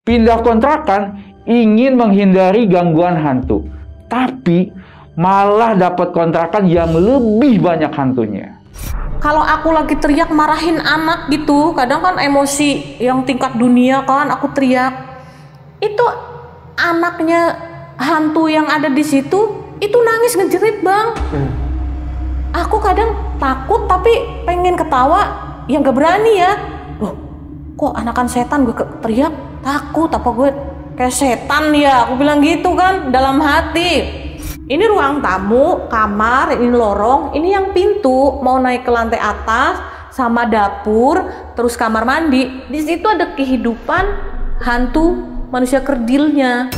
pindah kontrakan ingin menghindari gangguan hantu, tapi malah dapat kontrakan yang lebih banyak hantunya. Kalau aku lagi teriak marahin anak gitu, kadang kan emosi yang tingkat dunia kan, aku teriak. Itu anaknya hantu yang ada di situ, itu nangis ngejerit bang. Aku kadang takut tapi pengen ketawa, yang gak berani ya. Loh, kok anakan setan gue teriak? Takut apa gue kayak setan ya? Aku bilang gitu kan dalam hati. Ini ruang tamu, kamar, ini lorong, ini yang pintu mau naik ke lantai atas sama dapur, terus kamar mandi. Di situ ada kehidupan hantu manusia kerdilnya.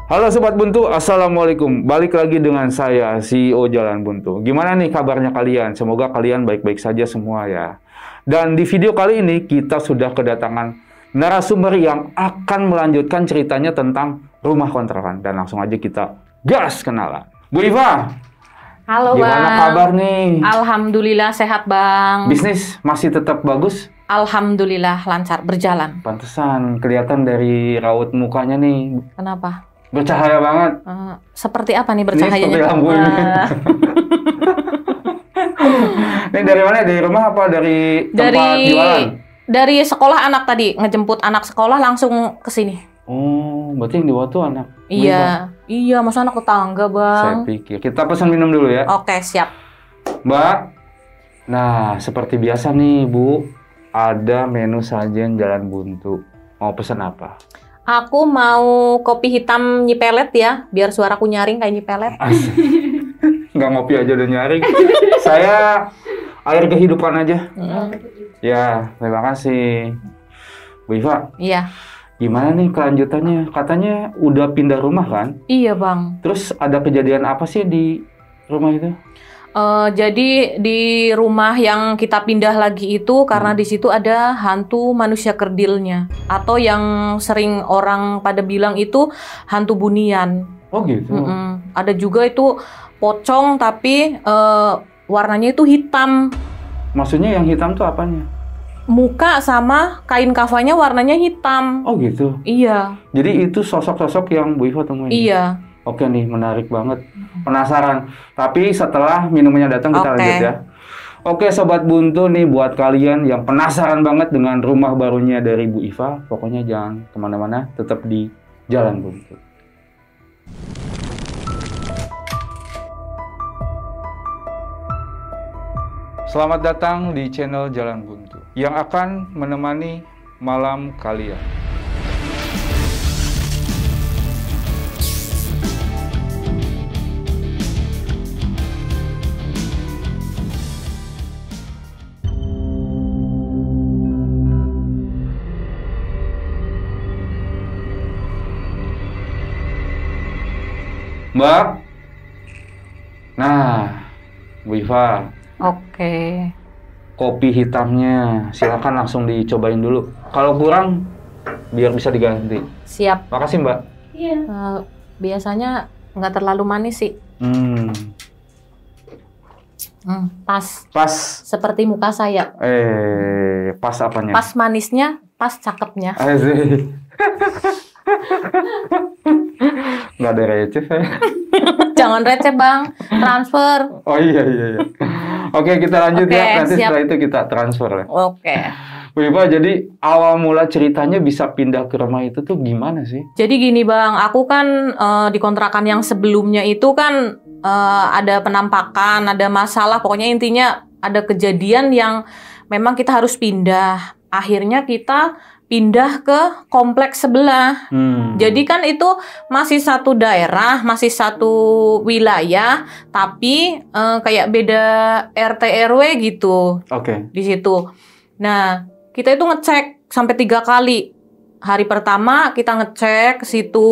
Halo Sobat Buntu, Assalamualaikum. Balik lagi dengan saya, CEO Jalan Buntu. Gimana nih kabarnya kalian? Semoga kalian baik-baik saja semua ya. Dan di video kali ini kita sudah kedatangan narasumber yang akan melanjutkan ceritanya tentang rumah kontrakan. Dan langsung aja kita gas kenalan. Bu Iva. Halo gimana bang. Kabar nih? Alhamdulillah sehat bang. Bisnis masih tetap bagus? Alhamdulillah lancar, berjalan. Pantesan kelihatan dari raut mukanya nih. Kenapa? Bercahaya banget. Seperti apa nih bercahayanya? Ini seperti lampu ini. Ini dari mana? Dari rumah apa dari tempat jualan? Dari sekolah anak tadi, ngejemput anak sekolah langsung ke sini. Oh, berarti yang dibawa tuh anak? Iya, iya, masa anak tetangga bang. Saya pikir. Kita pesan minum dulu ya. Oke, siap. Mbak, nah seperti biasa nih Bu, ada menu sajian Jalan Buntu. Mau pesan apa? Aku mau kopi hitam nyipelet ya, biar suaraku nyaring kayak nyipelet. Asik. Nggak ngopi aja udah nyaring. Saya air kehidupan aja. Ya, terima kasih. Bu Iva. Iya. Gimana nih kelanjutannya? Katanya udah pindah rumah kan? Iya bang. Terus ada kejadian apa sih di rumah itu? Jadi di rumah yang kita pindah lagi itu karena di situ ada hantu manusia kerdilnya, atau yang sering orang pada bilang itu hantu bunian. Oh gitu. Ada juga itu pocong tapi warnanya itu hitam. Maksudnya yang hitam tuh apanya? Muka sama kain kafanya warnanya hitam. Oh gitu. Iya. Jadi itu sosok-sosok yang Bu Iva temuin? Iya. Oke nih, menarik banget. Penasaran. Tapi setelah minumnya datang kita lanjut ya. Oke Sobat Buntu nih, buat kalian yang penasaran banget dengan rumah barunya dari Bu Iva, pokoknya jangan kemana-mana, tetap di Jalan Buntu. Selamat datang di channel Jalan Buntu yang akan menemani malam kalian. Mbak, nah, Bu Iva. Oke. Kopi hitamnya, silakan langsung dicobain dulu. Kalau kurang, biar bisa diganti. Siap. Makasih Mbak. Iya. Biasanya nggak terlalu manis sih. Pas. Pas. Seperti muka saya. Pas apanya? Pas manisnya, pas cakepnya. Asik. Nggak ada receh saya. Jangan receh bang, transfer. Oh iya. Oke, kita lanjut ya. Nanti siap. setelah itu kita transfer ya. Oke. Bu Iva, jadi awal mula ceritanya bisa pindah ke rumah itu tuh gimana sih? Jadi gini bang, aku kan di kontrakan yang sebelumnya itu kan ada penampakan, ada masalah. Pokoknya intinya ada kejadian yang memang kita harus pindah. Akhirnya kita pindah ke kompleks sebelah. Jadi kan itu masih satu daerah, masih satu wilayah, tapi kayak beda RT RW gitu. Oke. Di situ. Nah, kita itu ngecek sampai 3 kali. Hari pertama kita ngecek ke situ,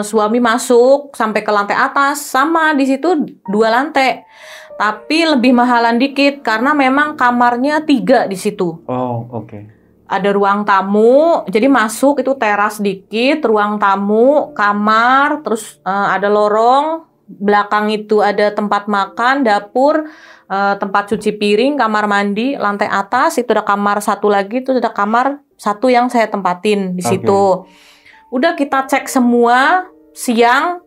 suami masuk sampai ke lantai atas, sama di situ 2 lantai. Tapi lebih mahalan dikit karena memang kamarnya 3 di situ. Oh, oke. Ada ruang tamu, jadi masuk itu teras dikit, ruang tamu, kamar, terus ada lorong, belakang itu ada tempat makan, dapur, tempat cuci piring, kamar mandi, lantai atas itu ada kamar satu lagi, itu ada kamar satu yang saya tempatin di situ. Udah kita cek semua, siang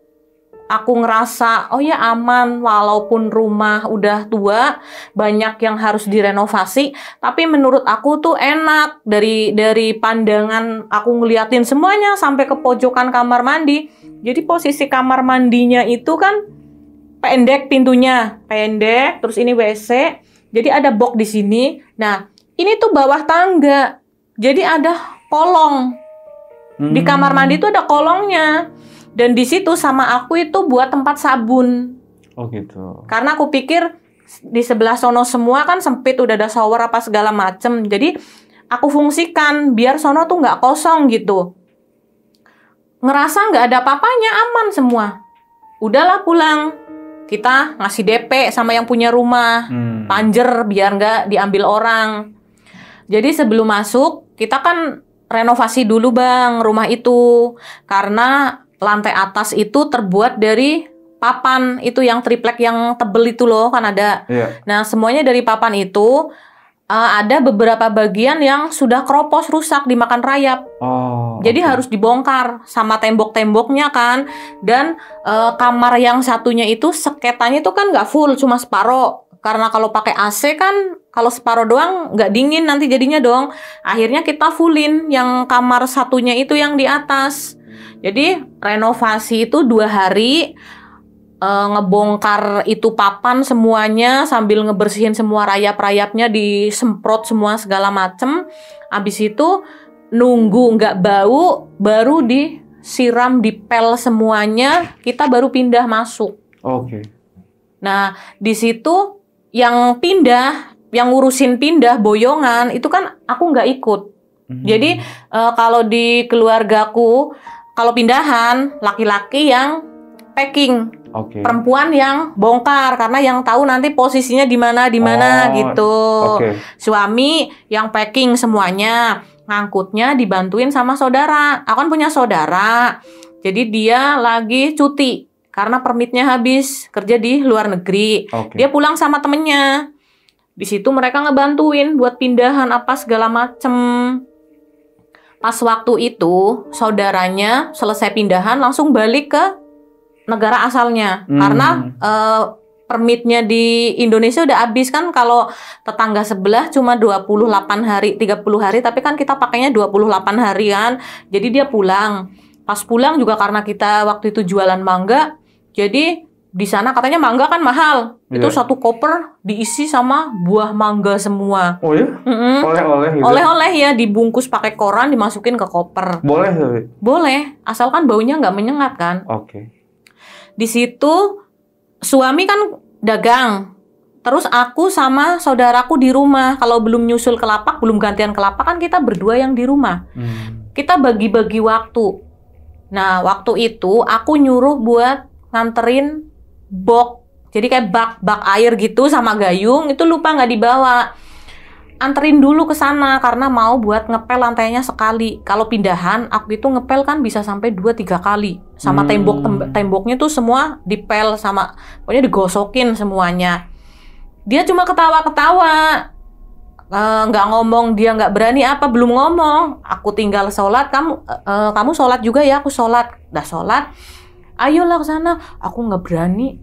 aku ngerasa oh ya aman, walaupun rumah udah tua, banyak yang harus direnovasi, tapi menurut aku tuh enak dari pandangan aku ngeliatin semuanya sampai ke pojokan kamar mandi. Jadi posisi kamar mandinya itu kan pendek, pintunya pendek, terus ini WC, jadi ada box di sini. Nah, ini tuh bawah tangga, jadi ada kolong. Di kamar mandi tuh ada kolongnya. Dan di situ sama aku itu buat tempat sabun. Oh gitu. Karena aku pikir di sebelah sono semua kan sempit, udah ada shower apa segala macem. Jadi aku fungsikan biar sono tuh nggak kosong gitu. Ngerasa nggak ada apa-apanya, aman semua. Udahlah pulang. Kita ngasih DP sama yang punya rumah. Panjer biar nggak diambil orang. Jadi sebelum masuk, kita kan renovasi dulu Bang rumah itu. Karena lantai atas itu terbuat dari papan itu yang triplek yang tebel itu loh kan ada. Nah semuanya dari papan itu. Ada beberapa bagian yang sudah keropos, rusak, dimakan rayap. Jadi harus dibongkar sama tembok-temboknya kan. Dan kamar yang satunya itu seketanya itu kan nggak full, cuma separoh. Karena kalau pakai AC kan kalau separoh doang nggak dingin nanti jadinya dong. Akhirnya kita fullin yang kamar satunya itu yang di atas. Jadi renovasi itu 2 hari, ngebongkar itu papan semuanya sambil ngebersihin semua rayap-rayapnya, disemprot semua segala macem. Habis itu nunggu nggak bau, baru disiram, dipel semuanya, kita baru pindah masuk. Nah di situ yang pindah, yang ngurusin pindah boyongan itu kan aku nggak ikut. Jadi kalau di keluargaku kalau pindahan laki-laki yang packing, perempuan yang bongkar karena yang tahu nanti posisinya di mana gitu. Suami yang packing semuanya, ngangkutnya dibantuin sama saudara. Aku kan punya saudara, jadi dia lagi cuti karena permitnya habis, kerja di luar negeri. Dia pulang sama temennya. Di situ mereka ngebantuin buat pindahan apa segala macem. Pas waktu itu, saudaranya selesai pindahan langsung balik ke negara asalnya. Karena permitnya di Indonesia udah habis kan, kalau tetangga sebelah cuma 28 hari, 30 hari, tapi kan kita pakainya 28 harian. Jadi dia pulang. Pas pulang juga karena kita waktu itu jualan mangga, jadi di sana katanya mangga kan mahal. Itu satu koper diisi sama buah mangga semua. Oh ya? Oleh-oleh gitu? Oleh-oleh ya, dibungkus pakai koran, dimasukin ke koper. Boleh tapi? Boleh, asalkan baunya nggak menyengat kan. Di situ suami kan dagang. Terus aku sama saudaraku di rumah. Kalau belum nyusul ke lapak, belum gantian ke lapak kan kita berdua yang di rumah. Kita bagi-bagi waktu. Nah, waktu itu aku nyuruh buat nganterin box, jadi kayak bak air gitu sama gayung, itu lupa nggak dibawa. Anterin dulu ke sana karena mau buat ngepel lantainya sekali. Kalau pindahan, aku itu ngepel kan bisa sampai 2-3 kali. Sama temboknya tuh semua dipel sama, pokoknya digosokin semuanya. Dia cuma ketawa-ketawa, nggak ngomong, dia nggak berani apa, belum ngomong. Aku tinggal sholat, kamu sholat juga ya, aku sholat. Udah sholat, ayolah ke sana. Aku nggak berani,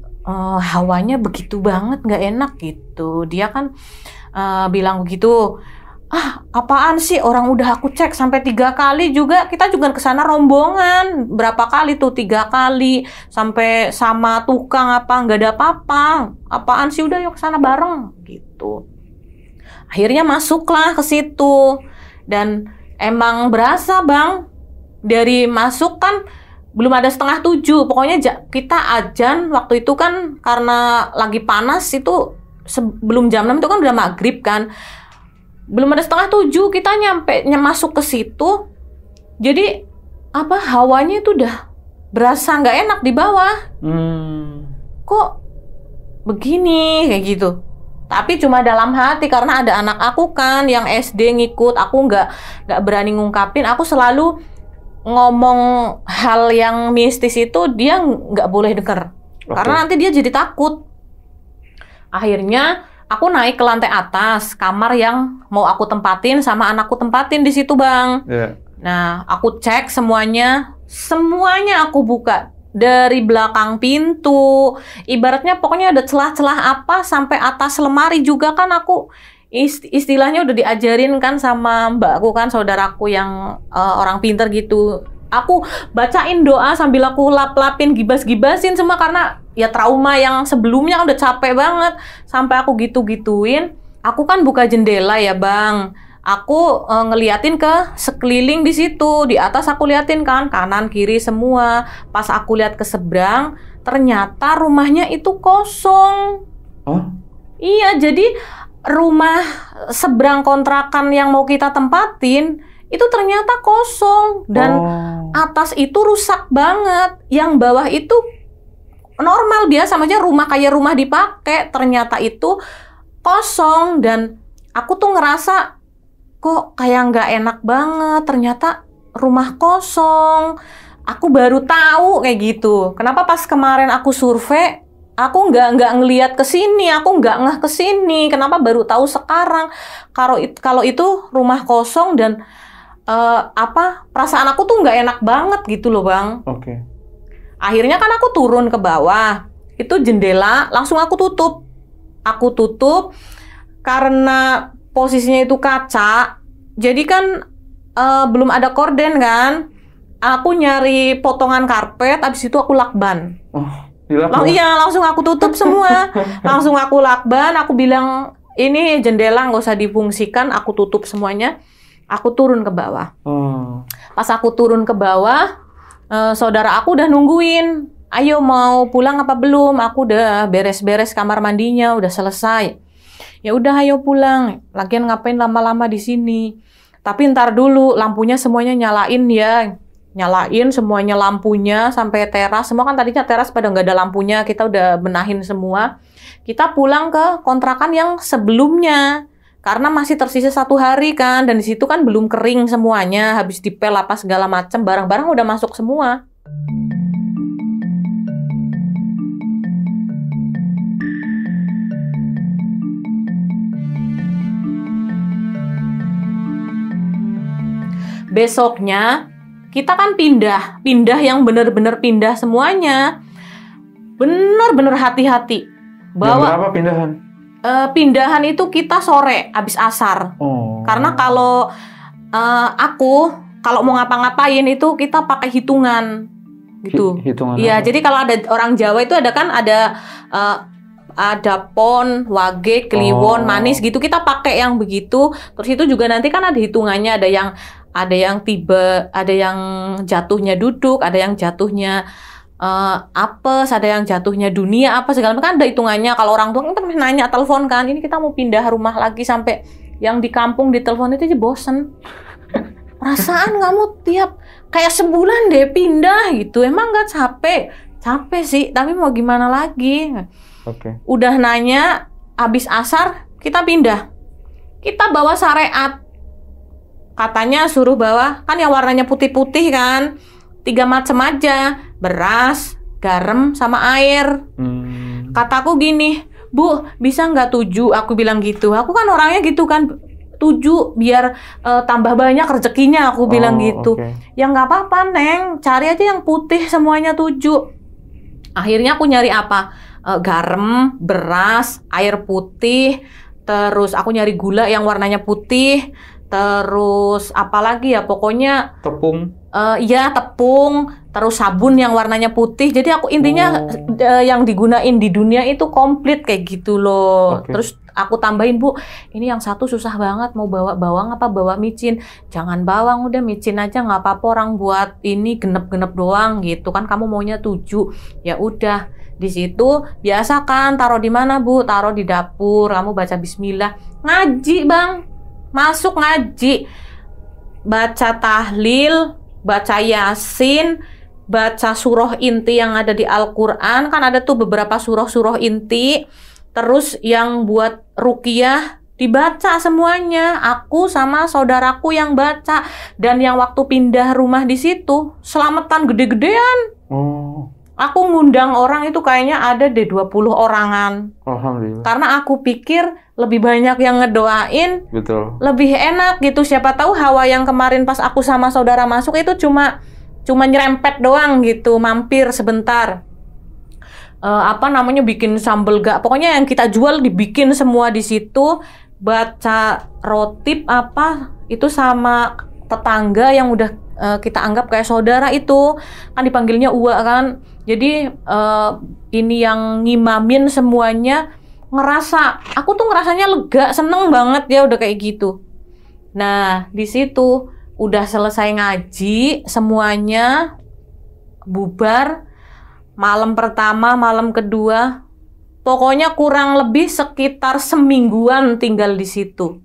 hawanya begitu banget, nggak enak gitu. Dia kan bilang begitu. Apaan sih, orang udah aku cek sampai 3 kali juga. Kita juga ke sana rombongan. Berapa kali tuh, 3 kali. Sampai sama tukang apa, nggak ada apa-apa. Apaan sih, udah yuk ke sana bareng gitu. Akhirnya masuklah ke situ. Dan emang berasa Bang, dari masuk kan belum ada 6:30. Pokoknya kita azan waktu itu kan karena lagi panas itu, sebelum jam 6 itu kan udah maghrib kan. Belum ada 6:30 kita masuk ke situ. Jadi hawanya itu udah berasa nggak enak di bawah. Kok begini kayak gitu. Tapi cuma dalam hati karena ada anak aku kan yang SD ngikut. Aku nggak berani ngungkapin. Aku selalu ngomong hal yang mistis itu dia nggak boleh denger. Karena nanti dia jadi takut. Akhirnya aku naik ke lantai atas, kamar yang mau aku tempatin sama anakku tempatin di situ, Bang. Nah, aku cek semuanya aku buka. Dari belakang pintu, ibaratnya pokoknya ada celah-celah apa, sampai atas lemari juga kan aku istilahnya udah diajarin kan sama mbakku kan, saudaraku yang orang pinter gitu. Aku bacain doa sambil aku lap-lapin, gibas-gibasin semua karena ya trauma yang sebelumnya udah capek banget. Sampai aku gitu-gituin, aku kan buka jendela ya, Bang. Aku ngeliatin ke sekeliling di situ. Di atas aku liatin kan, kanan kiri semua. Pas aku lihat ke seberang, ternyata rumahnya itu kosong. Iya, jadi rumah seberang kontrakan yang mau kita tempatin itu ternyata kosong. Dan atas itu rusak banget. Yang bawah itu normal biasa, maksudnya rumah kayak rumah dipakai. Ternyata itu kosong. Dan aku tuh ngerasa kok kayak nggak enak banget, ternyata rumah kosong. Aku baru tahu kayak gitu. Kenapa pas kemarin aku survei, aku nggak ngelihat ke sini, aku nggak ngeh ke sini. Kenapa baru tahu sekarang? Kalau itu rumah kosong dan perasaan aku tuh nggak enak banget gitu loh, Bang. Akhirnya kan aku turun ke bawah. Itu jendela langsung aku tutup. Aku tutup karena posisinya itu kaca, jadi kan belum ada korden kan. Aku nyari potongan karpet, abis itu aku lakban. Iya, langsung aku tutup semua. Langsung aku lakban, aku bilang, ini jendela nggak usah difungsikan, aku tutup semuanya. Aku turun ke bawah. Pas aku turun ke bawah, saudara aku udah nungguin. Ayo mau pulang apa belum? Aku udah beres-beres kamar mandinya, udah selesai. Ya udah ayo pulang. Lagian ngapain lama-lama di sini? Tapi ntar dulu lampunya semuanya nyalain ya. Nyalain semuanya lampunya sampai teras. Semua kan tadinya teras pada nggak ada lampunya. Kita udah benahin semua. Kita pulang ke kontrakan yang sebelumnya. Karena masih tersisa 1 hari kan. Dan di situ kan belum kering semuanya. Habis dipel apa segala macam. Barang-barang udah masuk semua. Besoknya kita kan pindah yang bener-bener pindah semuanya, bener-bener hati-hati. Jam berapa pindahan? Pindahan itu kita sore, abis asar. Karena kalau aku kalau mau ngapa-ngapain itu kita pakai hitungan gitu. Iya, jadi kalau ada orang Jawa itu ada kan ada pon, wage, kliwon, manis gitu, kita pakai yang begitu. Terus itu juga nanti kan ada hitungannya, ada yang tiba, ada yang jatuhnya duduk, ada yang jatuhnya apes, ada yang jatuhnya dunia apa segala macam, kan ada hitungannya. Kalau orang tua kan nanya, telepon kan, ini kita mau pindah rumah lagi, sampai yang di kampung ditelepon itu aja bosen. Perasaan kamu tiap kayak sebulan deh pindah gitu, emang nggak capek? Capek sih, tapi mau gimana lagi? Udah nanya, habis asar kita pindah. Kita bawa syariat. Katanya suruh bawa, kan yang warnanya putih-putih kan, 3 macam aja, beras, garam, sama air. Kataku gini, Bu, bisa nggak 7? Aku bilang gitu. Aku kan orangnya gitu kan, 7 biar tambah banyak rezekinya, aku bilang gitu. Ya nggak apa-apa, Neng, cari aja yang putih semuanya 7. Akhirnya aku nyari apa? Garam, beras, air putih, terus aku nyari gula yang warnanya putih. Terus apalagi ya, pokoknya tepung. Iya, tepung, terus sabun yang warnanya putih. Jadi aku intinya yang digunain di dunia itu komplit kayak gitu loh. Terus aku tambahin, Bu, ini yang satu susah banget, mau bawa bawang apa bawa micin? Jangan bawang, udah micin aja, nggak apa-apa, orang buat ini genep-genep doang gitu kan, kamu maunya 7. Ya udah, di situ biasa kan, taruh di mana, Bu? Taruh di dapur, kamu baca bismillah. Ngaji, Bang. Masuk ngaji, baca tahlil, baca yasin, baca surah inti yang ada di Al-Quran. Kan ada tuh beberapa surah-surah inti. Terus yang buat ruqyah dibaca semuanya. Aku sama saudaraku yang baca. Dan yang waktu pindah rumah di situ selamatan gede-gedean. Aku ngundang orang itu kayaknya ada deh 20 orangan. Alhamdulillah. Karena aku pikir lebih banyak yang ngedoain, Betul. lebih enak gitu. Siapa tahu hawa yang kemarin pas aku sama saudara masuk itu cuma nyerempet doang gitu, mampir sebentar. Bikin sambal gak, pokoknya yang kita jual dibikin semua di situ. Baca rotib itu sama tetangga yang udah kita anggap kayak saudara, itu kan dipanggilnya Uwa kan. Jadi ini yang ngimamin semuanya, aku tuh ngerasanya lega, seneng banget ya udah kayak gitu. Nah di situ udah selesai ngaji semuanya, bubar. Malam pertama, malam kedua, pokoknya kurang lebih sekitar semingguan tinggal di situ.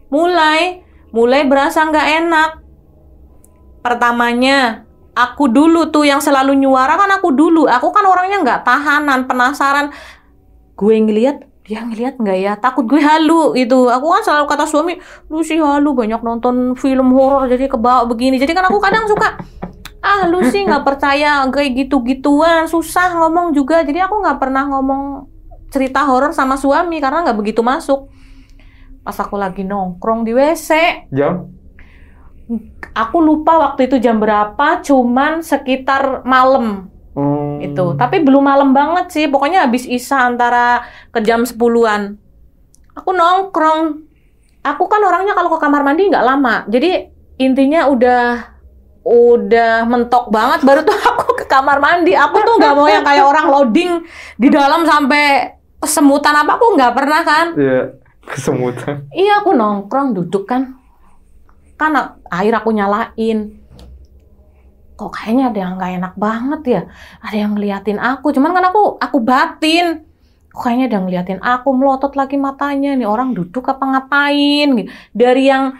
Mulai berasa nggak enak. Pertamanya, aku dulu tuh yang selalu nyuara kan aku dulu. Aku kan orangnya nggak tahanan, penasaran. Gue ngeliat, dia ngeliat nggak ya? Takut gue halu gitu. Aku kan selalu kata suami, lu sih halu, banyak nonton film horor jadi kebawa begini. Jadi kan aku kadang suka, lu sih nggak percaya kayak gitu-gituan, susah ngomong juga. Jadi aku nggak pernah ngomong cerita horor sama suami karena nggak begitu masuk. Pas aku lagi nongkrong di WC, Jam? aku lupa waktu itu jam berapa, cuman sekitar malam itu. Tapi belum malam banget sih, pokoknya habis isya antara ke jam 10-an. Aku nongkrong. Aku kan orangnya kalau ke kamar mandi nggak lama. Jadi intinya udah mentok banget baru tuh aku ke kamar mandi. Aku tuh nggak mau yang kayak orang loading di dalam sampai kesemutan aku nggak pernah kan. Iya, kesemutan. Iya, aku nongkrong duduk kan air aku nyalain. Kok kayaknya ada yang nggak enak banget ya, ada yang ngeliatin aku. Cuman kan aku batin, kok kayaknya ada yang ngeliatin aku, melotot lagi matanya. Nih orang duduk apa ngapain? Dari yang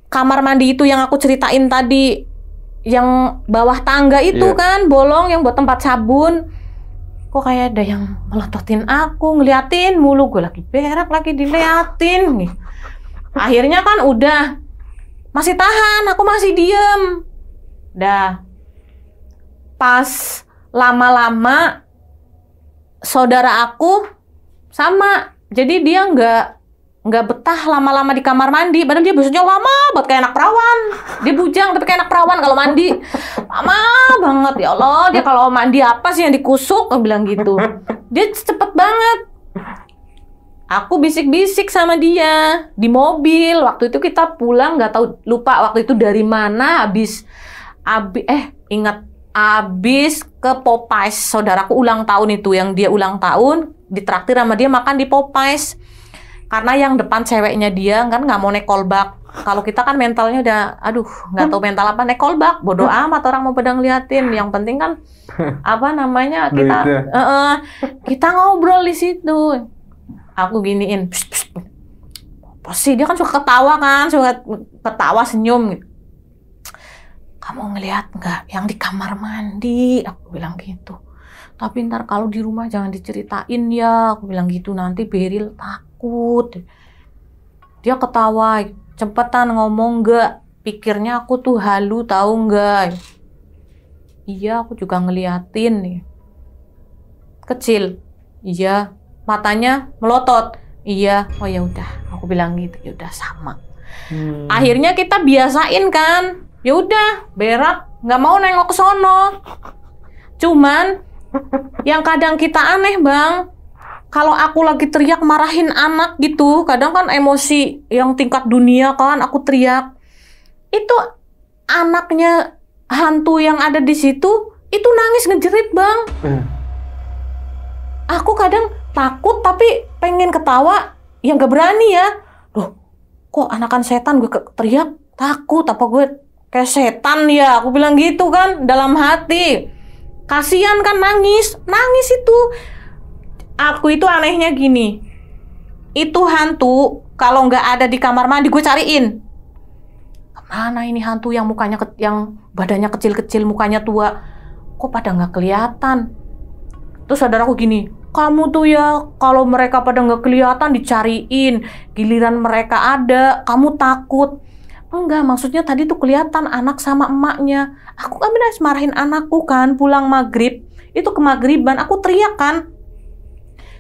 kamar mandi itu yang aku ceritain tadi, yang bawah tangga itu kan, bolong yang buat tempat sabun. Kok kayak ada yang melototin aku, ngeliatin mulu. Gue lagi berak, lagi diliatin. Akhirnya kan udah, masih tahan, aku masih diem. Dah, pas lama-lama saudara aku sama, jadi dia nggak betah lama-lama di kamar mandi. Padahal dia biasanya lama banget kayak anak perawan. Dia bujang tapi kayak anak perawan kalau mandi. Lama banget, ya Allah. Dia kalau mandi apa sih yang dikusuk? Aku bilang gitu. Dia cepet banget. Aku bisik-bisik sama dia di mobil. Waktu itu kita pulang, nggak tahu, lupa waktu itu dari mana. Abis ke Popeyes. Saudaraku ulang tahun itu, yang dia ulang tahun, ditraktir sama dia makan di Popeyes. Karena yang depan ceweknya dia kan nggak mau naik kolbak. Kalau kita kan mentalnya udah, nggak tahu mental apa, naik kolbak. Bodoh amat orang mau pada ngeliatin. Yang penting kan kita ngobrol di situ. Aku giniin, psst. Apa sih, dia kan suka ketawa kan, senyum gitu. Kamu ngelihat nggak yang di kamar mandi? Aku bilang gitu. Tapi ntar kalau di rumah jangan diceritain ya, aku bilang gitu, nanti Beril takut. Dia ketawa, cepetan ngomong nggak, pikirnya aku tuh halu tahu nggak? Iya, aku juga ngeliatin nih. Kecil, iya. Matanya melotot, iya. Oh ya udah, aku bilang gitu, ya udah sama. Akhirnya kita biasain kan, ya udah berak, nggak mau nengok ke sono. Cuman yang kadang kita aneh bang, kalau aku lagi teriak marahin anak gitu, kadang kan emosi yang tingkat dunia kan, aku teriak, itu anaknya hantu yang ada di situ itu nangis ngejerit bang. Aku kadang takut tapi pengen ketawa, yang gak berani ya. Loh, kok anakan setan gue teriak, takut apa gue kayak setan ya? Aku bilang gitu kan dalam hati. Kasian kan nangis itu. Aku itu anehnya gini, itu hantu kalau nggak ada di kamar mandi gue cariin. Kemana ini hantu yang mukanya yang badannya kecil-kecil, mukanya tua, kok pada nggak kelihatan? Terus saudaraku gini, kamu tuh ya kalau mereka pada nggak kelihatan dicariin, giliran mereka ada kamu takut. Enggak, maksudnya tadi tuh kelihatan anak sama emaknya. Aku kan benar marahin anakku kan, pulang maghrib. Itu kemagriban, aku teriak kan.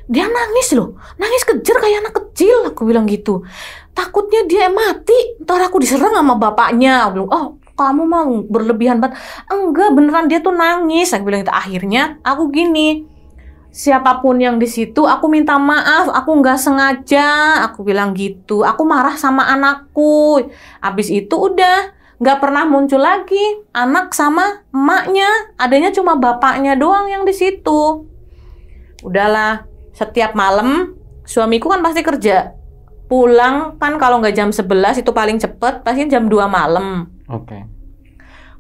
Dia nangis loh, nangis kejer kayak anak kecil, aku bilang gitu. Takutnya dia mati, ntar aku diserang sama bapaknya. Aku bilang, oh kamu mau berlebihan banget. Enggak, beneran dia tuh nangis. Aku bilang gitu. Akhirnya aku gini, siapapun yang di situ, aku minta maaf, aku nggak sengaja. Aku bilang gitu, aku marah sama anakku. Abis itu udah nggak pernah muncul lagi anak sama emaknya, adanya cuma bapaknya doang yang di situ. Udahlah, setiap malam suamiku kan pasti kerja. Pulang kan kalau nggak jam 11 itu paling cepet, pasti jam 2 malam. Oke.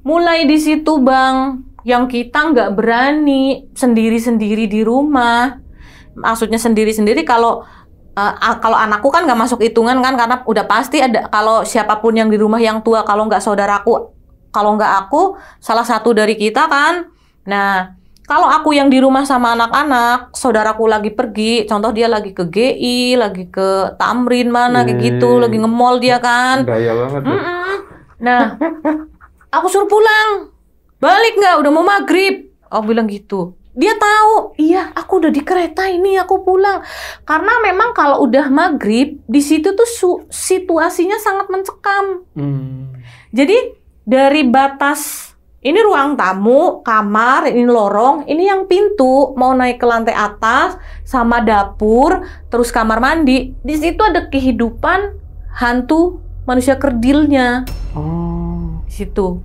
Mulai di situ Bang, yang kita nggak berani sendiri-sendiri di rumah. Maksudnya sendiri-sendiri kalau anakku kan nggak masuk hitungan kan, karena udah pasti ada kalau siapapun yang di rumah yang tua, kalau nggak saudaraku, kalau nggak aku, salah satu dari kita kan. Nah, kalau aku yang di rumah sama anak-anak, saudaraku lagi pergi, contoh dia lagi ke GI, lagi ke tamrin mana kayak gitu, lagi nge-mall dia kan. Gaya banget. Nah, aku suruh pulang. Balik nggak? Udah mau maghrib. Aku bilang gitu. Dia tahu, iya aku udah di kereta ini, aku pulang. Karena memang kalau udah maghrib, di situ tuh situasinya sangat mencekam. Jadi dari batas, ini ruang tamu, kamar, ini lorong, ini yang pintu, mau naik ke lantai atas, sama dapur, terus kamar mandi. Di situ ada kehidupan hantu manusia kerdilnya. Di situ.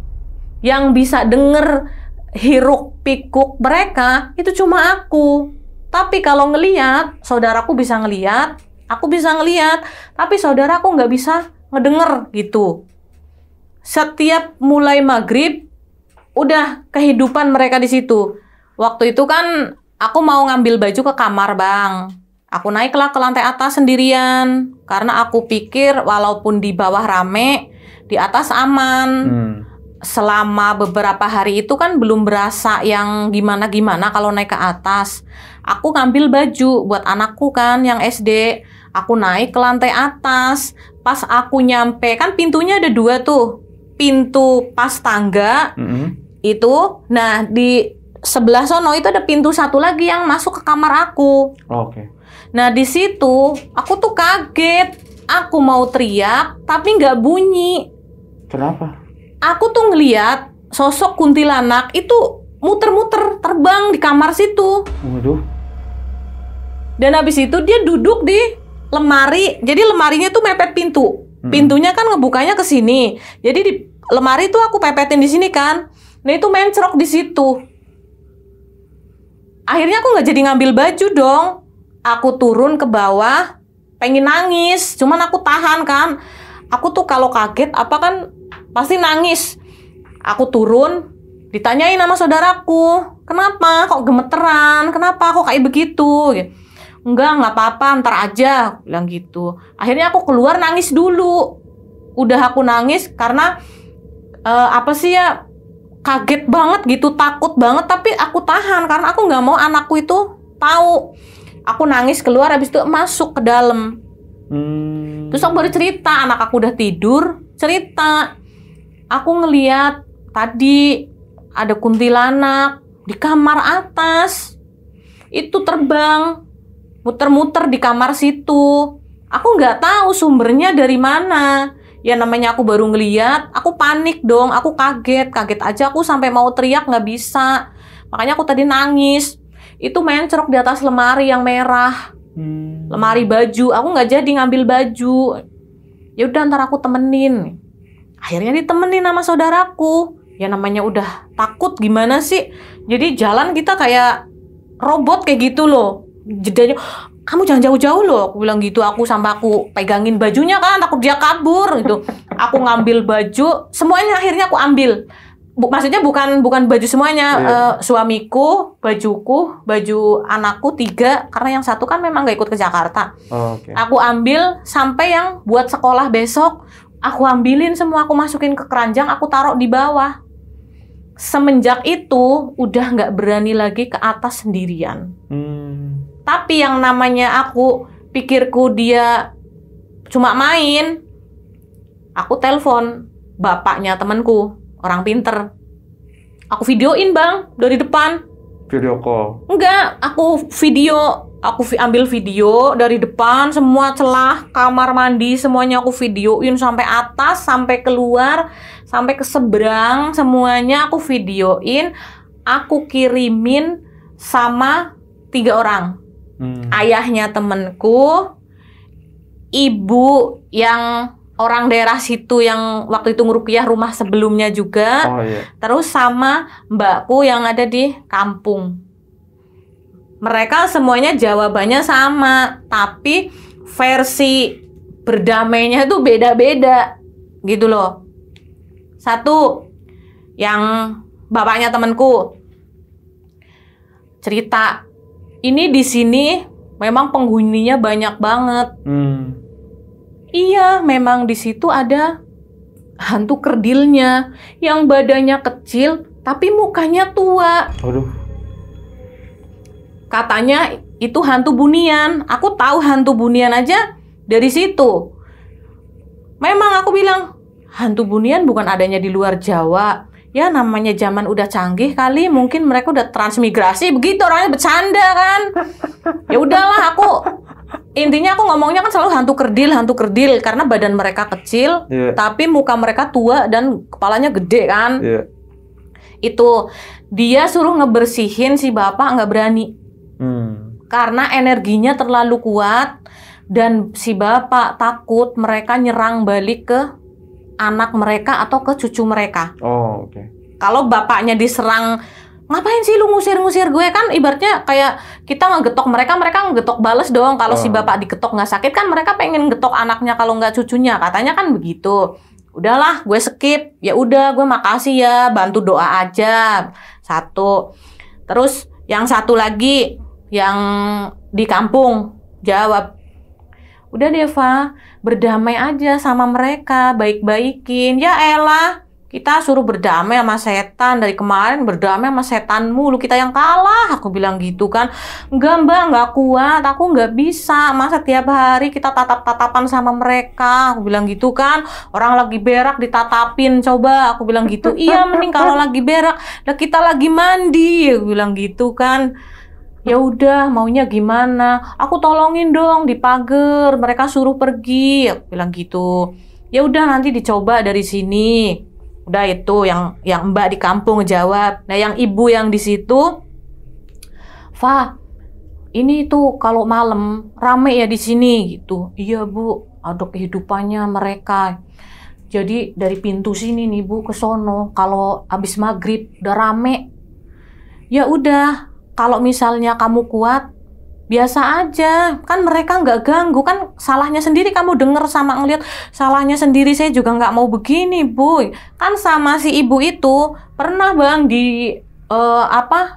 Yang bisa denger hiruk pikuk mereka itu cuma aku. Tapi kalau ngeliat, saudaraku bisa ngeliat, aku bisa ngeliat, tapi saudaraku nggak bisa ngedenger gitu. Setiap mulai maghrib, udah kehidupan mereka di situ. Waktu itu kan aku mau ngambil baju ke kamar Bang. Aku naiklah ke lantai atas sendirian karena aku pikir walaupun di bawah rame, di atas aman. Selama beberapa hari itu kan belum berasa yang gimana-gimana kalau naik ke atas. Aku ngambil baju buat anakku kan yang SD. Aku naik ke lantai atas. Pas aku nyampe, kan pintunya ada 2 tuh. Pintu pas tangga itu. Nah di sebelah sono itu ada pintu 1 lagi yang masuk ke kamar aku. Oke. Nah di situ aku tuh kaget. Aku mau teriak tapi nggak bunyi. Kenapa? Aku tuh ngeliat sosok kuntilanak itu muter-muter terbang di kamar situ. Waduh. Dan habis itu dia duduk di lemari. Jadi lemarinya tuh mepet pintu. Pintunya kan ngebukanya ke sini. Jadi di lemari tuh aku pepetin di sini kan. Nah itu mencrok di situ. Akhirnya aku nggak jadi ngambil baju dong. Aku turun ke bawah, pengen nangis. Cuman aku tahan kan. Aku tuh kalau kaget apa kan pasti nangis. Aku turun, ditanyain sama saudaraku, kenapa kok gemeteran, kenapa kok kayak begitu. Nggak apa-apa, ntar aja, bilang gitu. Akhirnya aku keluar nangis dulu. Udah aku nangis karena apa sih ya, kaget banget gitu, takut banget, tapi aku tahan karena aku nggak mau anakku itu tahu. Aku nangis keluar, habis itu masuk ke dalam. Terus aku baru cerita, anak aku udah tidur, cerita. Aku ngeliat tadi ada kuntilanak di kamar atas. Itu terbang, muter-muter di kamar situ. Aku nggak tahu sumbernya dari mana. Ya namanya aku baru ngeliat, aku panik dong, aku kaget aja aku sampai mau teriak nggak bisa. Makanya aku tadi nangis. Itu mencrok di atas lemari yang merah. Lemari baju, aku nggak jadi ngambil baju. Ya udah ntar aku temenin. Akhirnya ditemenin sama saudaraku. Ya namanya udah takut gimana sih. Jadi jalan kita kayak robot kayak gitu loh. Jedanya, kamu jangan jauh-jauh loh. Aku bilang gitu, aku sampai aku pegangin bajunya kan, takut dia kabur gitu. Aku ngambil baju, semuanya akhirnya aku ambil. Maksudnya bukan baju semuanya. Suamiku, bajuku, baju anakku 3. Karena yang 1 kan memang gak ikut ke Jakarta. Aku ambil sampai yang buat sekolah besok. Aku ambilin semua, aku masukin ke keranjang, aku taruh di bawah. Semenjak itu udah nggak berani lagi ke atas sendirian. Tapi yang namanya aku pikirku dia cuma main, Aku telepon bapaknya temanku, orang pinter. Aku videoin bang dari depan. Video call. Enggak, aku ambil video dari depan, semua celah kamar mandi semuanya aku videoin sampai atas, sampai keluar, sampai ke seberang, semuanya aku videoin, aku kirimin sama 3 orang. Ayahnya temenku, ibu yang orang daerah situ yang waktu itu ngeruqyah rumah sebelumnya juga. Oh, iya. Terus sama mbakku yang ada di kampung. Mereka semuanya jawabannya sama, tapi versi berdamainya itu beda-beda gitu loh. Satu, yang bapaknya temanku cerita, ini di sini memang penghuninya banyak banget. Iya, memang di situ ada hantu kerdilnya yang badannya kecil tapi mukanya tua. Aduh. Katanya itu hantu bunian. Aku tahu hantu bunian aja dari situ. Memang aku bilang, hantu bunian bukan adanya di luar Jawa. Ya namanya zaman udah canggih kali, mungkin mereka udah transmigrasi begitu, orangnya bercanda kan. Ya udahlah, intinya aku ngomongnya kan selalu hantu kerdil karena badan mereka kecil, tapi muka mereka tua dan kepalanya gede kan. Itu dia suruh ngebersihin, si bapak nggak berani. Karena energinya terlalu kuat dan si bapak takut mereka nyerang balik ke anak mereka atau ke cucu mereka. Oh, oke. Kalau bapaknya diserang, ngapain sih lu ngusir-ngusir gue, kan ibaratnya kayak kita ngegetok mereka ngegetok bales dong. Kalau si bapak diketok nggak sakit kan mereka pengen getok anaknya kalau nggak cucunya, katanya kan begitu. Udahlah, gue skip. Ya udah, gue makasih ya, bantu doa aja. Satu. Terus yang satu lagi yang di kampung jawab, udah Deva, berdamai aja sama mereka, baik-baikin. Ya elah, kita suruh berdamai sama setan. Dari kemarin berdamai sama setan mulu, kita yang kalah. Aku bilang gitu kan. Enggak mbak, enggak kuat, aku enggak bisa. Masa tiap hari kita tatap-tatapan sama mereka. Aku bilang gitu kan. Orang lagi berak ditatapin, coba. Aku bilang gitu. Iya, mending kalau lagi berak, lah kita lagi mandi. Aku bilang gitu kan. Ya udah, maunya gimana? Aku tolongin dong di pagar, mereka suruh pergi. Aku bilang gitu. Ya udah, nanti dicoba dari sini. Udah, itu yang mbak di kampung ngejawab. Nah, yang ibu yang di situ, Fa, ini tuh kalau malam rame ya di sini gitu. Iya bu, ada kehidupannya mereka. Jadi dari pintu sini nih bu ke sono, kalau habis maghrib udah rame. Ya udah. Kalau misalnya kamu kuat, biasa aja. Kan mereka nggak ganggu. Kan salahnya sendiri kamu denger sama ngeliat. Salahnya sendiri, saya juga nggak mau begini, Bu. Kan sama si ibu itu, pernah bang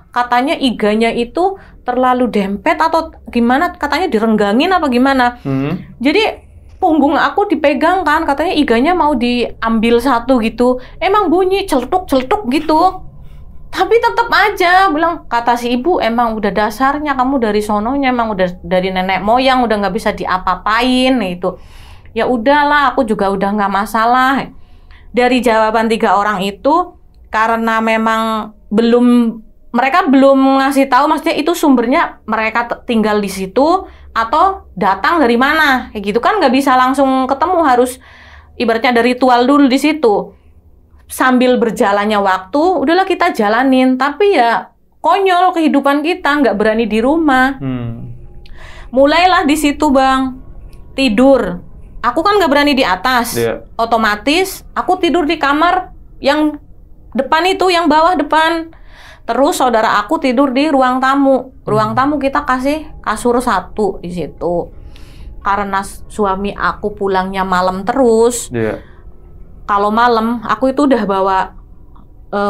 katanya iganya itu terlalu dempet atau gimana. Katanya direnggangin apa gimana. Jadi punggung aku dipegang kan. Katanya iganya mau diambil satu gitu. Emang bunyi celetuk-celetuk gitu. Tapi tetap aja bilang, kata si ibu, emang udah dasarnya kamu dari sononya, emang udah dari nenek moyang, udah nggak bisa diapa-apain itu. Ya udahlah, aku juga udah nggak masalah. Dari jawaban 3 orang itu, karena memang mereka belum ngasih tahu, maksudnya itu sumbernya mereka tinggal di situ atau datang dari mana, kayak gitu kan nggak bisa langsung ketemu, harus ibaratnya ada ritual dulu di situ. Sambil berjalannya waktu, udahlah kita jalanin. Tapi ya konyol kehidupan kita, nggak berani di rumah. Mulailah di situ bang, tidur. Aku kan nggak berani di atas. Otomatis aku tidur di kamar yang depan itu, yang bawah depan. Terus saudara aku tidur di ruang tamu. Ruang tamu kita kasih kasur 1 di situ. Karena suami aku pulangnya malam terus. Kalau malam, aku itu udah bawa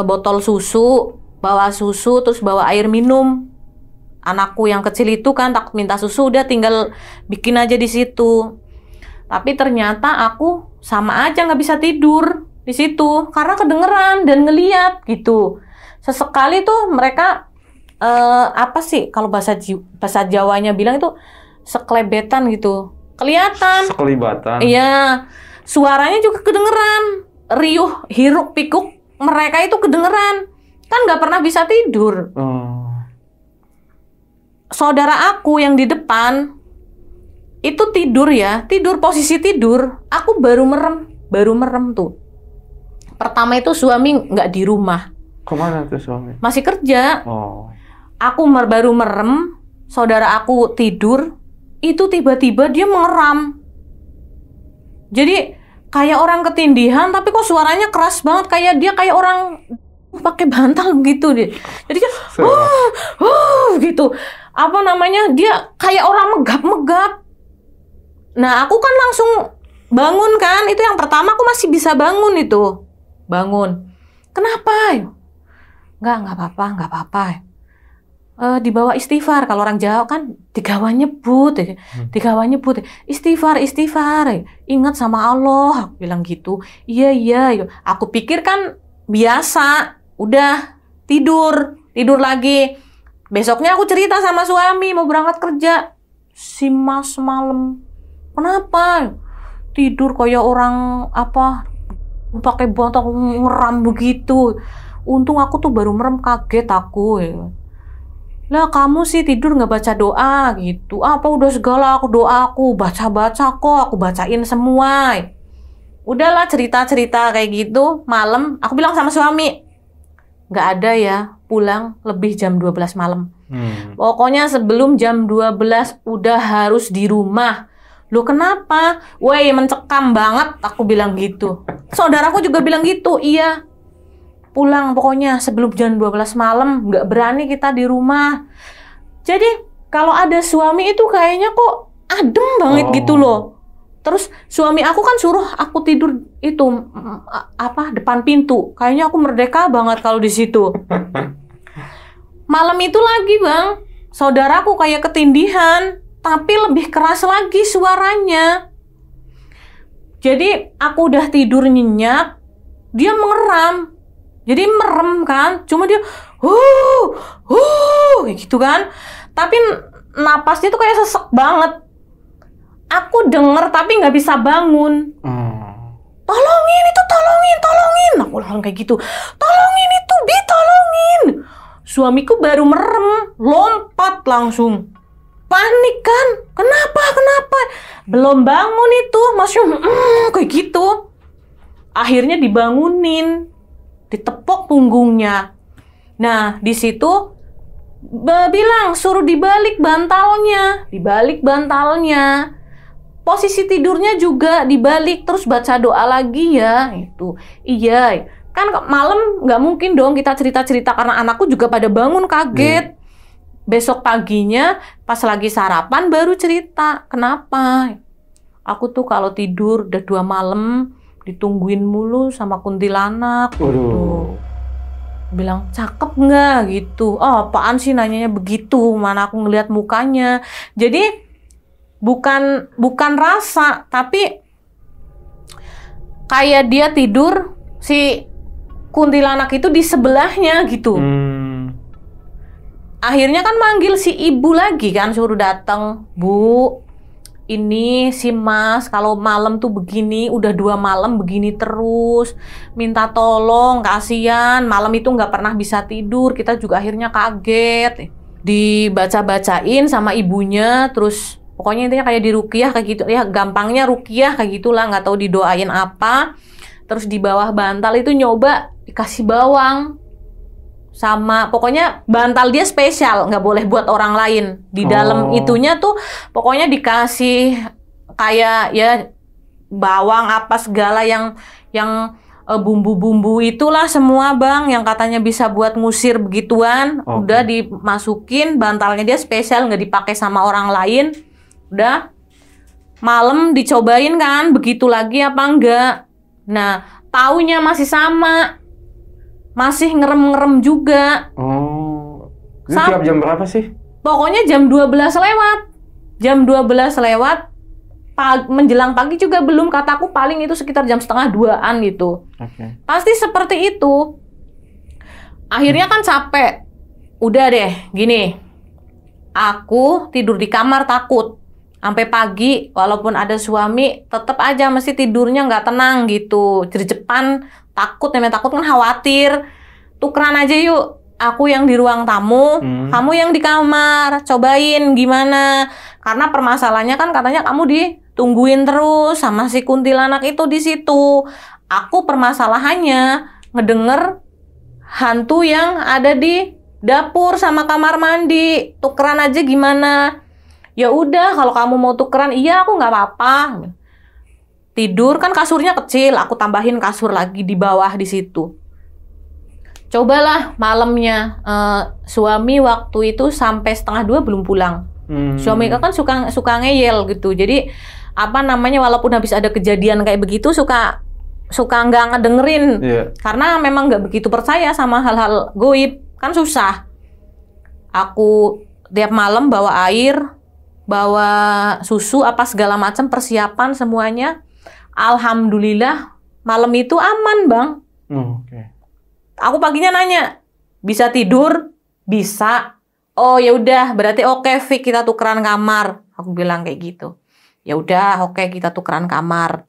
botol susu, terus bawa air minum. Anakku yang kecil itu kan takut minta susu, udah tinggal bikin aja di situ. Tapi ternyata aku sama aja nggak bisa tidur di situ karena kedengeran dan ngeliat gitu. Sesekali tuh mereka kalau bahasa Jawanya bilang itu sekelebetan gitu, kelihatan. Sekelibatan. Iya. suaranya juga kedengeran. Riuh, hiruk, pikuk mereka itu kedengeran. Kan nggak pernah bisa tidur. Saudara aku yang di depan itu tidur ya, tidur posisi tidur. Aku baru merem tuh. Pertama itu suami nggak di rumah. Kemana tuh suami? Masih kerja. Aku baru merem, saudara aku tidur, itu tiba-tiba dia mengeram. Jadi kayak orang ketindihan, tapi kok suaranya keras banget, kayak dia kayak orang pakai bantal gitu deh. Jadi kan, gitu. Apa namanya? Dia kayak orang megap-megap. Nah, aku kan langsung bangun kan. Itu yang pertama aku masih bisa bangun itu. Bangun. Kenapa? Nggak apa-apa. Dibawa istighfar. Kalau orang Jawa kan digawa nyebut. Istighfar. Ingat sama Allah. Aku bilang gitu. Iya. Aku pikir kan biasa. Udah tidur lagi. Besoknya aku cerita sama suami mau berangkat kerja. Si Mas malam. Kenapa? Tidur kayak orang apa? Pakai bantal ngeram begitu. Untung aku tuh baru merem, kaget aku. Lah kamu sih tidur nggak baca doa gitu. Apa udah segala aku doa, aku baca kok, aku bacain semua. Udahlah cerita kayak gitu. Malam aku bilang sama suami, nggak ada ya pulang lebih jam 12 malam. Pokoknya sebelum jam 12 udah harus di rumah. Loh kenapa? Woi mencekam banget, aku bilang gitu. Saudaraku juga bilang gitu, iya. Pulang pokoknya sebelum jam 12 malam, nggak berani kita di rumah. Jadi kalau ada suami itu kayaknya kok adem banget gitu loh. Terus suami aku kan suruh aku tidur itu depan pintu. Kayaknya aku merdeka banget kalau di situ. Malam itu lagi bang, saudaraku kayak ketindihan, tapi lebih keras lagi suaranya. Jadi aku udah tidur nyenyak, dia mengeram. Jadi merem kan, cuma dia gitu kan. Tapi napasnya tuh kayak sesek banget. Aku denger tapi nggak bisa bangun. Tolongin itu, tolongin. Aku langsung kayak gitu. Tolongin itu, tolongin. Suamiku baru merem, lompat langsung. Panik kan? Kenapa? Belum bangun itu, masih kayak gitu. Akhirnya dibangunin. Ditepok punggungnya. Nah, di situ bilang suruh dibalik bantalnya. Posisi tidurnya juga dibalik, terus baca doa lagi ya. Itu. Iya. Kan malam nggak mungkin dong kita cerita-cerita karena anakku juga pada bangun kaget. Besok paginya pas lagi sarapan baru cerita. Kenapa? Aku tuh kalau tidur udah 2 malam ditungguin mulu sama kuntilanak gitu. Bilang cakep nggak gitu. Oh apaan sih nanyanya begitu, mana aku ngeliat mukanya. Jadi bukan rasa, tapi kayak dia tidur si kuntilanak itu di sebelahnya gitu. Akhirnya kan manggil si ibu lagi kan, suruh datang. Bu, ini si Mas kalau malam tuh begini, udah 2 malam begini terus, minta tolong, kasihan malam itu nggak pernah bisa tidur. Kita juga akhirnya kaget, dibaca-bacain sama ibunya, terus pokoknya intinya kayak diruqyah kayak gitu ya, gampangnya ruqyah kayak gitulah, nggak tahu didoain apa. Terus di bawah bantal itu nyoba dikasih bawang. Sama pokoknya bantal dia spesial, nggak boleh buat orang lain. Di dalam itunya tuh pokoknya dikasih kayak ya bawang apa segala yang bumbu-bumbu itulah semua bang, yang katanya bisa buat ngusir begituan. Udah dimasukin, bantalnya dia spesial, nggak dipakai sama orang lain. Udah malam dicobain kan begitu lagi apa enggak. Nah taunya masih sama, masih ngerem-ngerem juga. Ini tiap jam berapa sih? Pokoknya jam 12 lewat. Jam 12 lewat, menjelang pagi juga belum, kataku paling itu sekitar jam 1:30-an gitu. Pasti seperti itu. Akhirnya kan capek. Udah deh, gini. Aku tidur di kamar takut. sampai pagi, walaupun ada suami, tetap aja mesti tidurnya nggak tenang gitu. Jerjepan, takut, namanya takut kan khawatir. Tukeran aja yuk, aku yang di ruang tamu, kamu yang di kamar, cobain gimana. Karena permasalahannya kan katanya kamu ditungguin terus sama si kuntilanak itu di situ. Aku permasalahannya ngedenger hantu yang ada di dapur sama kamar mandi. Tukeran aja gimana? Ya udah, kalau kamu mau tukeran, iya aku nggak apa-apa. Tidur kan kasurnya kecil, aku tambahin kasur lagi di bawah di situ. Cobalah malamnya, suami waktu itu sampai 1:30 belum pulang. Suami kan suka ngeyel gitu. Jadi apa namanya, walaupun habis ada kejadian kayak begitu suka nggak ngedengerin. Karena memang nggak begitu percaya sama hal-hal goib, kan susah. Aku tiap malam bawa air, bawa susu apa segala macam, persiapan semuanya. Alhamdulillah malam itu aman, Bang. Aku paginya nanya, bisa tidur? Bisa. Oh ya udah, berarti oke, Fik, kita tukeran kamar. Aku bilang kayak gitu. Ya udah, oke, kita tukeran kamar.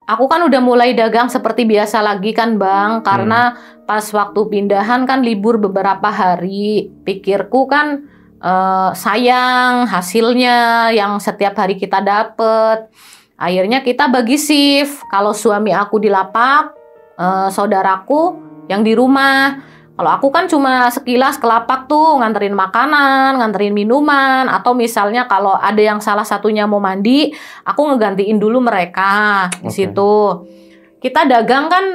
Aku kan udah mulai dagang seperti biasa lagi kan, Bang. Karena pas waktu pindahan kan libur beberapa hari. Pikirku kan sayang hasilnya yang setiap hari kita dapet. Akhirnya kita bagi shift. Kalau suami aku di lapak, saudaraku yang di rumah. Kalau aku kan cuma sekilas ke lapak tuh, nganterin makanan, nganterin minuman, atau misalnya kalau ada yang salah satunya mau mandi, aku ngegantiin dulu mereka di situ. Kita dagang kan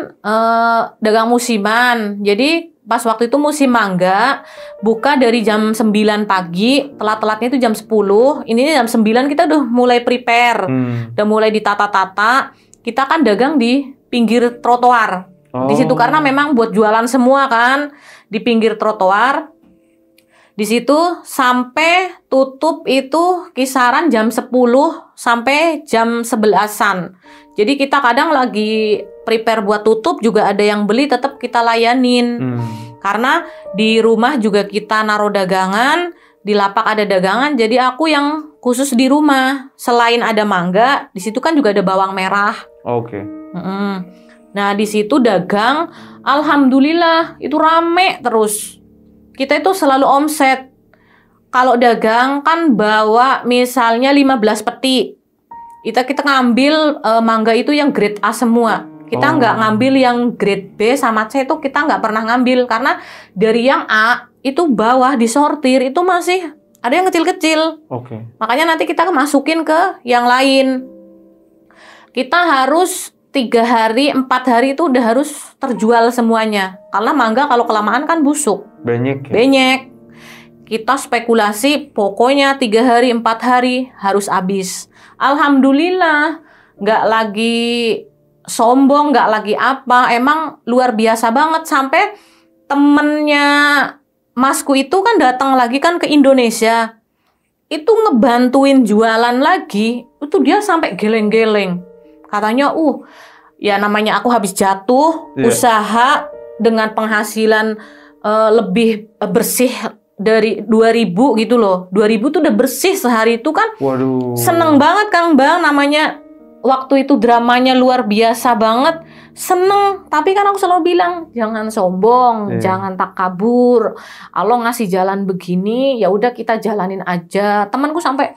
dagang musiman. Jadi pas waktu itu musim mangga, buka dari jam 9 pagi, telat-telatnya itu jam 10. Ini jam 9 kita udah mulai prepare. Udah mulai ditata-tata. Kita kan dagang di pinggir trotoar. Di situ karena memang buat jualan semua kan, di pinggir trotoar. Di situ sampai tutup itu kisaran jam 10 sampai jam 11-an. Jadi kita kadang lagi prepare buat tutup juga ada yang beli, tetap kita layanin. Karena di rumah juga kita naruh dagangan, di lapak ada dagangan, jadi aku yang khusus di rumah. Selain ada mangga, di situ kan juga ada bawang merah. Nah, di situ dagang, alhamdulillah itu rame terus. Kita itu selalu omset. Kalau dagang kan bawa misalnya 15 peti. Kita ngambil mangga itu yang grade A semua. Kita nggak ngambil yang grade B sama C, itu kita nggak pernah ngambil. Karena dari yang A itu bawah disortir itu masih ada yang kecil-kecil. Makanya nanti kita masukin ke yang lain. Kita harus 3 hari, 4 hari itu udah harus terjual semuanya. Karena mangga kalau kelamaan kan busuk. Benyek. Kita spekulasi, pokoknya 3 hari, 4 hari harus habis. Alhamdulillah, nggak lagi sombong, nggak lagi apa. Emang luar biasa banget. Sampai temennya masku itu kan datang lagi kan ke Indonesia. Itu ngebantuin jualan lagi. Itu dia sampai geleng-geleng. Katanya, ya namanya aku habis jatuh, usaha dengan penghasilan lebih bersih dari 2.000 gitu loh. 2.000 tuh udah bersih sehari itu kan. Seneng banget Kang Bang, namanya waktu itu dramanya luar biasa banget. Seneng, tapi kan aku selalu bilang, jangan sombong, jangan takabur. Allah ngasih jalan begini, ya udah kita jalanin aja. Temanku sampai,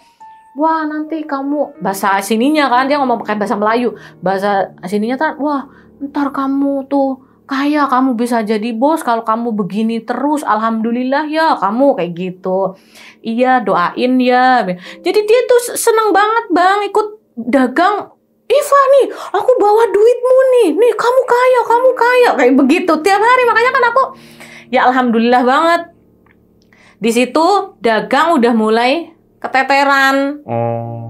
wah nanti kamu, bahasa sininya kan, dia ngomong pakai bahasa Melayu, bahasa sininya kan, wah ntar kamu tuh kaya, kamu bisa jadi bos kalau kamu begini terus. Alhamdulillah ya kamu kayak gitu. Iya doain ya. Jadi dia tuh seneng banget Bang ikut dagang. Iva nih, aku bawa duitmu nih kamu kaya kayak begitu tiap hari. Makanya kan aku ya alhamdulillah banget. Di situ dagang udah mulai keteteran.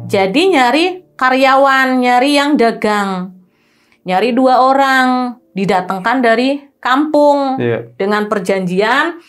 Jadi nyari karyawan, nyari yang dagang. Nyari 2 orang, didatangkan dari kampung. Dengan perjanjian,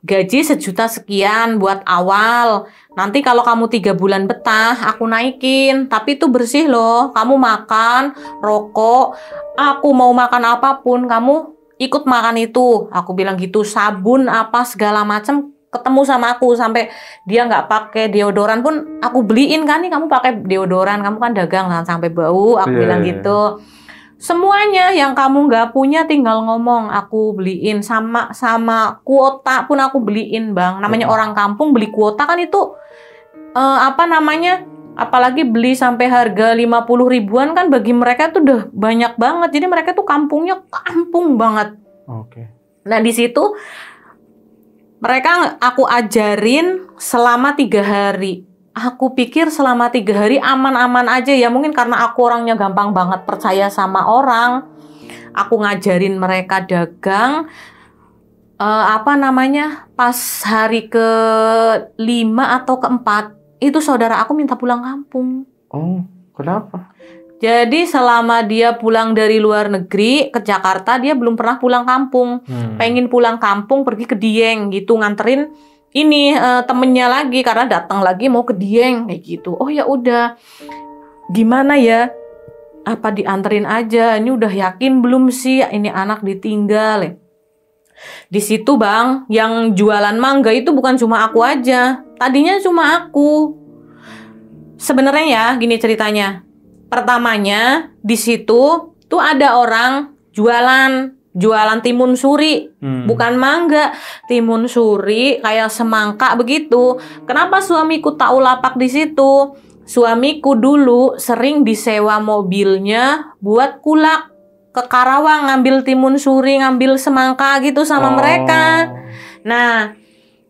gaji 1 juta sekian buat awal. Nanti kalau kamu 3 bulan betah, aku naikin. Tapi itu bersih loh. Kamu makan, rokok, aku mau makan apapun, kamu ikut makan itu. Aku bilang gitu, sabun apa segala macam ketemu sama aku, sampai dia nggak pakai deodoran pun aku beliin kan, nih kamu pakai deodoran, kamu kan dagang kan sampai bau, aku bilang gitu. Semuanya yang kamu nggak punya tinggal ngomong, aku beliin. Sama kuota pun aku beliin, Bang. Namanya orang kampung beli kuota kan itu apalagi beli sampai harga 50 ribuan kan bagi mereka tuh udah banyak banget. Jadi mereka tuh kampungnya kampung banget. Nah di situ mereka aku ajarin selama 3 hari. Aku pikir selama 3 hari aman-aman aja ya. Mungkin karena aku orangnya gampang banget percaya sama orang. Aku ngajarin mereka dagang. Pas hari ke-5 atau ke-4 itu saudara aku minta pulang kampung. Oh, kenapa? Jadi selama dia pulang dari luar negeri ke Jakarta, dia belum pernah pulang kampung. Pengen pulang kampung, pergi ke Dieng gitu, nganterin ini temennya lagi karena datang lagi mau ke Dieng kayak gitu. Oh ya udah, gimana ya? Apa dianterin aja? Ini udah yakin belum sih ini anak ditinggal? Di situ Bang, yang jualan mangga itu bukan cuma aku aja. Tadinya cuma aku. Sebenarnya ya, gini ceritanya. Pertamanya di situ tuh ada orang jualan timun suri, bukan mangga, timun suri kayak semangka begitu. Kenapa suamiku tahu lapak di situ? Suamiku dulu sering disewa mobilnya buat kulak ke Karawang, ngambil timun suri, ngambil semangka gitu sama mereka. Nah,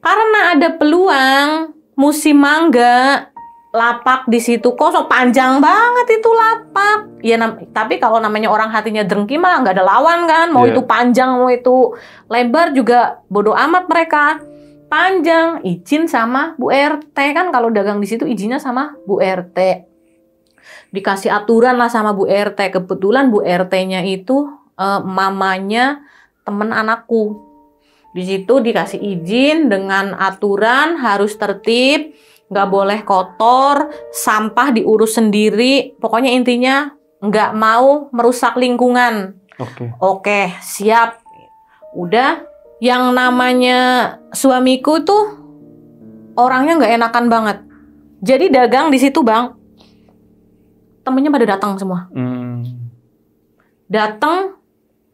karena ada peluang musim mangga, lapak di situ kosong, panjang banget itu lapak. Ya, tapi kalau namanya orang hatinya dengki mah nggak ada lawan kan. Mau itu panjang, mau itu lebar juga bodo amat mereka. Panjang, izin sama Bu RT kan, kalau dagang di situ izinnya sama Bu RT. Dikasih aturan lah sama Bu RT. Kebetulan Bu RT-nya itu mamanya temen anakku. Di situ dikasih izin dengan aturan harus tertib, nggak boleh kotor, sampah diurus sendiri. Pokoknya intinya nggak mau merusak lingkungan. Oke, siap. Udah, yang namanya suamiku tuh orangnya nggak enakan banget. Jadi dagang di situ Bang, temennya pada datang semua. Datang,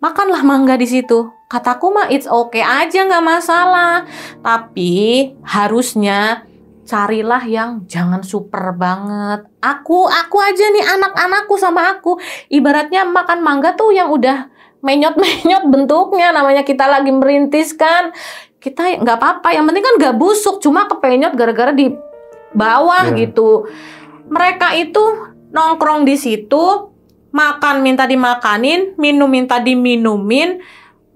makanlah mangga di situ. Kataku mah it's okay aja, nggak masalah. Tapi harusnya carilah yang jangan super banget. Aku aja nih, anak-anakku sama aku. Ibaratnya makan mangga tuh yang udah menyot-menyot bentuknya. Namanya kita lagi merintis kan. Kita nggak apa-apa. Yang penting kan nggak busuk. Cuma kepenyot gara-gara di bawah gitu. Mereka itu nongkrong di situ, makan minta dimakanin, minum minta diminumin,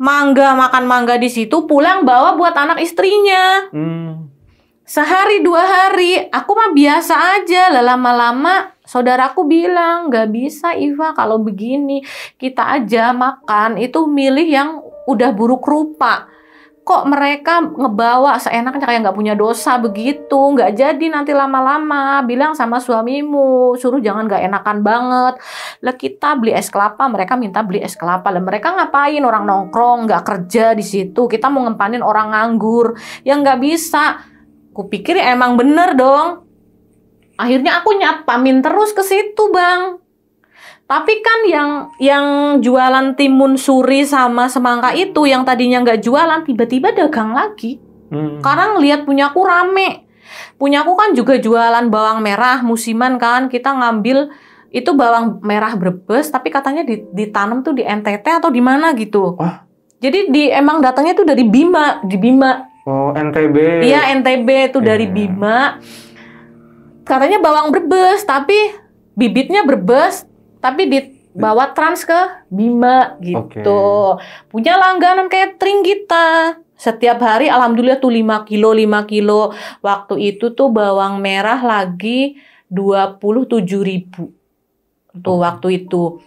makan mangga di situ, pulang bawa buat anak istrinya. Sehari 2 hari, aku mah biasa aja. Lama-lama saudaraku bilang, nggak bisa Iva kalau begini. Kita aja makan itu milih yang udah buruk rupa. Kok mereka ngebawa seenaknya kayak nggak punya dosa begitu. Nggak jadi nanti lama-lama. Bilang sama suamimu, suruh jangan nggak enakan banget. Lah kita beli es kelapa, mereka minta beli es kelapa. Lah mereka ngapain? Orang nongkrong, nggak kerja di situ. Kita mau ngempanin orang nganggur. Ya nggak bisa. Kupikir emang bener dong. Akhirnya aku nyapamin terus ke situ Bang. Tapi kan yang jualan timun suri sama semangka itu, yang tadinya nggak jualan, tiba-tiba dagang lagi. Karena ngeliat punyaku rame. Punyaku kan juga jualan bawang merah musiman kan. Kita ngambil itu bawang merah Brebes, tapi katanya ditanam tuh di NTT atau di mana gitu. Jadi emang datangnya tuh dari Bima, di Bima. Oh, NTB. Iya, NTB itu dari Bima. Katanya bawang Brebes, tapi bibitnya Brebes, tapi dibawa trans ke Bima gitu. Punya langganan catering kita. Setiap hari alhamdulillah tuh 5 kilo. Waktu itu tuh bawang merah lagi 27.000. Tuh waktu itu.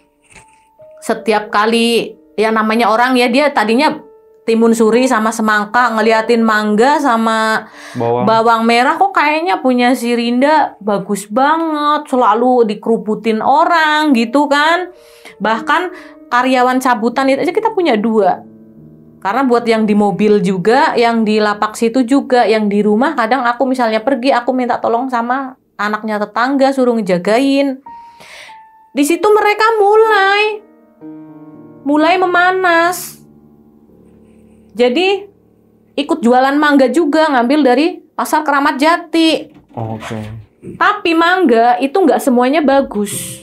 Setiap kali ya namanya orang ya, dia tadinya timun suri sama semangka, ngeliatin mangga sama bawang merah, kok kayaknya punya si Rinda bagus banget, selalu dikeruputin orang gitu kan. Bahkan karyawan cabutan itu aja kita punya 2. Karena buat yang di mobil juga, yang di lapak situ juga, yang di rumah kadang aku misalnya pergi, aku minta tolong sama anaknya tetangga suruh ngejagain. Di situ mereka mulai memanas. Jadi ikut jualan mangga juga, ngambil dari pasar Keramat Jati. Oke. Tapi mangga itu nggak semuanya bagus.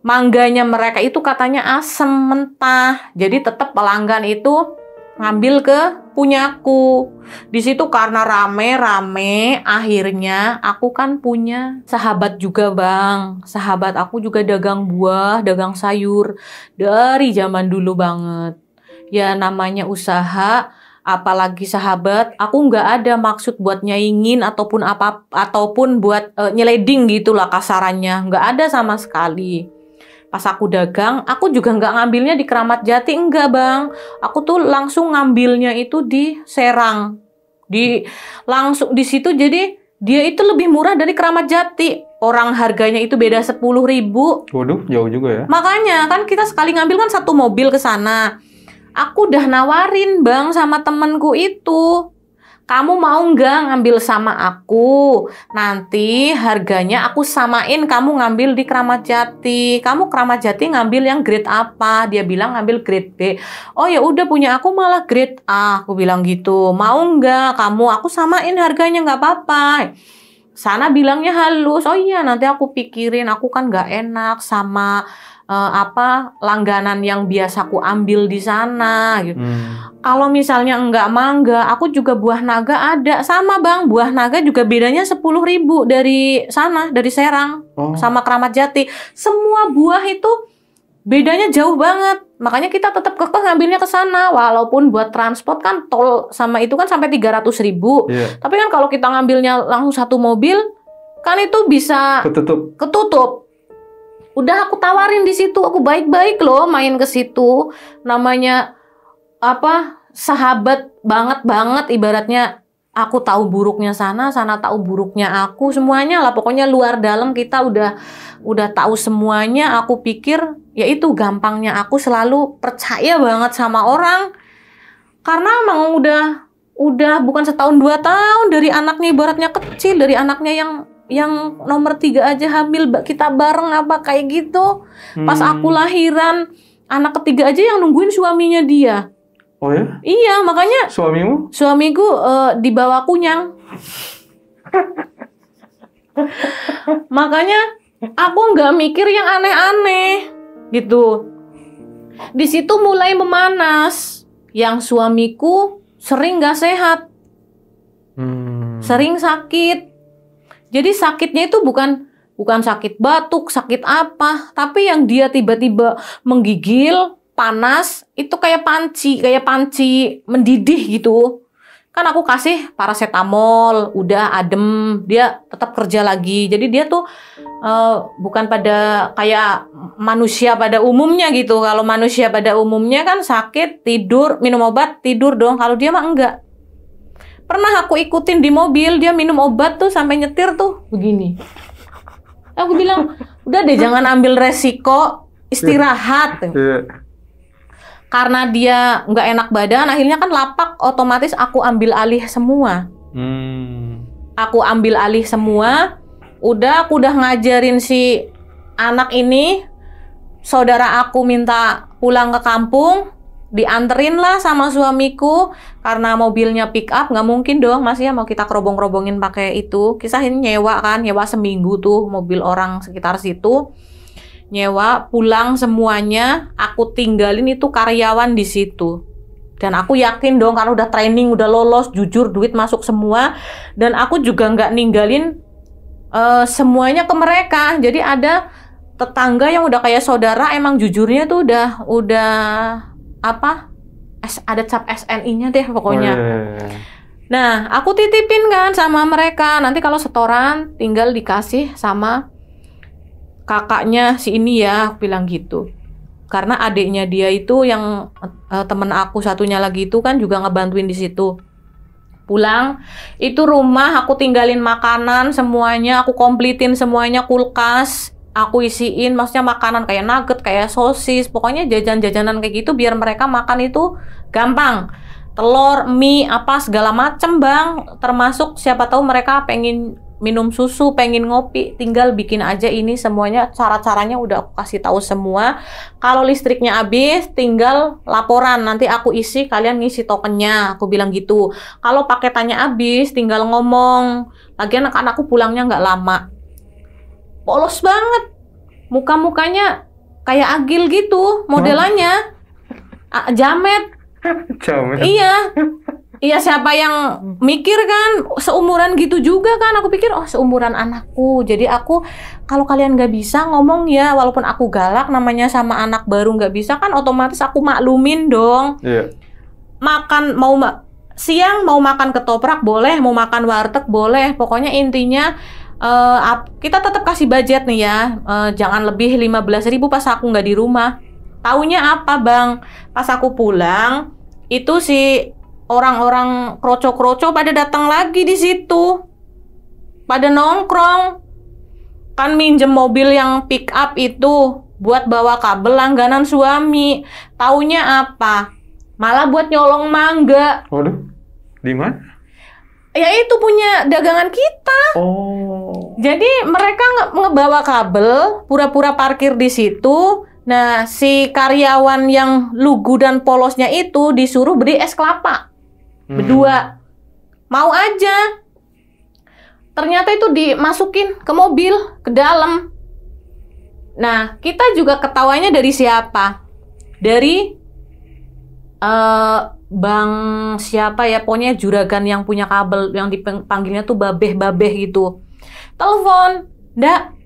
Mangganya mereka itu katanya asem, mentah. Jadi tetap pelanggan itu ngambil ke punyaku. Di situ karena rame-rame, akhirnya aku kan punya sahabat juga, Bang. Sahabat aku juga dagang buah, dagang sayur dari zaman dulu banget. Ya namanya usaha, apalagi sahabat, aku nggak ada maksud buat nyaingin ataupun buat nyeleding gitulah kasarannya, nggak ada sama sekali. Pas aku dagang, aku juga nggak ngambilnya di Keramat Jati, enggak Bang. Aku tuh langsung ngambilnya itu di Serang, langsung di situ. Jadi dia itu lebih murah dari Keramat Jati. Orang harganya itu beda 10.000. Waduh, jauh juga ya. Makanya kan kita sekali ngambil kan 1 mobil ke sana. Aku udah nawarin Bang sama temenku itu, kamu mau nggak ngambil sama aku? Nanti harganya aku samain, kamu ngambil di Keramat Jati. Kamu Keramat Jati ngambil yang grade apa? Dia bilang ngambil grade B. Oh ya udah, punya aku malah grade A. Aku bilang gitu. Mau nggak kamu? Aku samain harganya, nggak apa-apa. Sana bilangnya halus. Oh iya, nanti aku pikirin. Aku kan nggak enak sama langganan yang biasa aku ambil di sana gitu. Kalau misalnya enggak mangga, aku juga buah naga ada sama Bang. Buah naga juga bedanya 10.000 dari sana, dari Serang sama Keramat Jati. Semua buah itu bedanya jauh banget. Makanya kita tetap kekeh ngambilnya ke sana. Walaupun buat transport kan tol sama itu kan sampai 300.000. Tapi kan kalau kita ngambilnya langsung 1 mobil, kan itu bisa ketutup. Udah aku tawarin di situ, aku baik-baik loh main ke situ. Namanya sahabat banget ibaratnya. Aku tahu buruknya sana tahu buruknya aku, semuanya lah pokoknya luar dalam kita udah tahu semuanya. Aku pikir ya itu gampangnya aku selalu percaya banget sama orang. Karena emang udah bukan setahun 2 tahun dari anaknya ibaratnya kecil, dari anaknya yang nomor 3 aja hamil kita bareng apa kayak gitu. Pas aku lahiran anak ketiga aja yang nungguin suaminya dia. Oh ya? Iya, makanya suamiku dibawa kunyang. Makanya aku nggak mikir yang aneh-aneh gitu. Di situ mulai memanas. Yang suamiku sering nggak sehat, sering sakit. Jadi sakitnya itu bukan sakit batuk, sakit apa, tapi yang dia tiba-tiba menggigil, panas, itu kayak panci mendidih gitu. Kan aku kasih paracetamol, udah adem, dia tetap kerja lagi. Jadi dia tuh bukan pada kayak manusia pada umumnya gitu. Kalau manusia pada umumnya kan sakit, tidur, minum obat, tidur dong. Kalau dia mah enggak. Pernah aku ikutin di mobil, dia minum obat tuh sampai nyetir tuh begini. Aku bilang, udah deh jangan ambil resiko, istirahat. Karena dia nggak enak badan, akhirnya kan lapak otomatis aku ambil alih semua. Aku ambil alih semua. Aku udah ngajarin si anak ini, saudara aku minta pulang ke kampung. Dianterin lah sama suamiku karena mobilnya pick up, nggak mungkin dong Mas ya mau kita kerobong-kerobongin pakai itu. Kisahin nyewa seminggu tuh mobil orang sekitar situ, nyewa pulang semuanya. Aku tinggalin itu karyawan di situ dan aku yakin dong karena udah training, udah lolos, jujur, duit masuk semua. Dan aku juga nggak ninggalin semuanya ke mereka. Jadi ada tetangga yang udah kayak saudara, emang jujurnya tuh udah ada cap SNI-nya deh pokoknya. Nah, aku titipin kan sama mereka. Nanti kalau setoran tinggal dikasih sama kakaknya si ini ya, aku bilang gitu. karena adiknya dia itu yang temen aku satunya lagi itu kan juga ngebantuin di situ. Pulang, itu rumah aku tinggalin makanan semuanya, aku komplitin semuanya, kulkas, aku isiin, maksudnya makanan kayak nugget, kayak sosis, pokoknya jajan-jajanan kayak gitu biar mereka makan itu gampang. Telur, mie, apa segala macem bang, termasuk siapa tahu mereka pengen minum susu, pengen ngopi, tinggal bikin aja ini semuanya, cara-caranya udah aku kasih tahu semua. Kalau listriknya habis, tinggal laporan, nanti aku isi, kalian ngisi tokennya, aku bilang gitu. Kalau paketannya habis, tinggal ngomong. Lagian anak-anakku pulangnya nggak lama. Polos banget, muka-mukanya kayak Agil gitu, modelannya. Jamet. Jamet. Iya. Iya, siapa yang mikir kan, seumuran gitu juga kan. Aku pikir, oh seumuran anakku. Jadi aku, kalau kalian nggak bisa ngomong ya, walaupun aku galak, namanya sama anak baru nggak bisa kan, otomatis aku maklumin dong. Iya. Makan, siang mau makan ketoprak boleh, mau makan warteg boleh. Pokoknya intinya, kita tetap kasih budget nih ya. Jangan lebih 15.000 pas aku nggak di rumah. Taunya apa bang? Pas aku pulang, itu si orang-orang kroco-kroco pada datang lagi di situ, pada nongkrong, kan minjem mobil yang pick up itu buat bawa kabel langganan suami. Taunya apa? Malah buat nyolong mangga. Waduh, di mana? Ya itu punya dagangan kita. Oh. Jadi mereka ngebawa kabel, pura-pura parkir di situ. Nah, si karyawan yang lugu dan polosnya itu disuruh beli es kelapa. Berdua. Mau aja. Ternyata itu dimasukin ke mobil, ke dalam. Nah, kita juga ketawanya dari siapa? Dari bang siapa ya, pokoknya juragan yang punya kabel, yang dipanggilnya tuh babeh-babeh gitu. Telepon, "Ndak,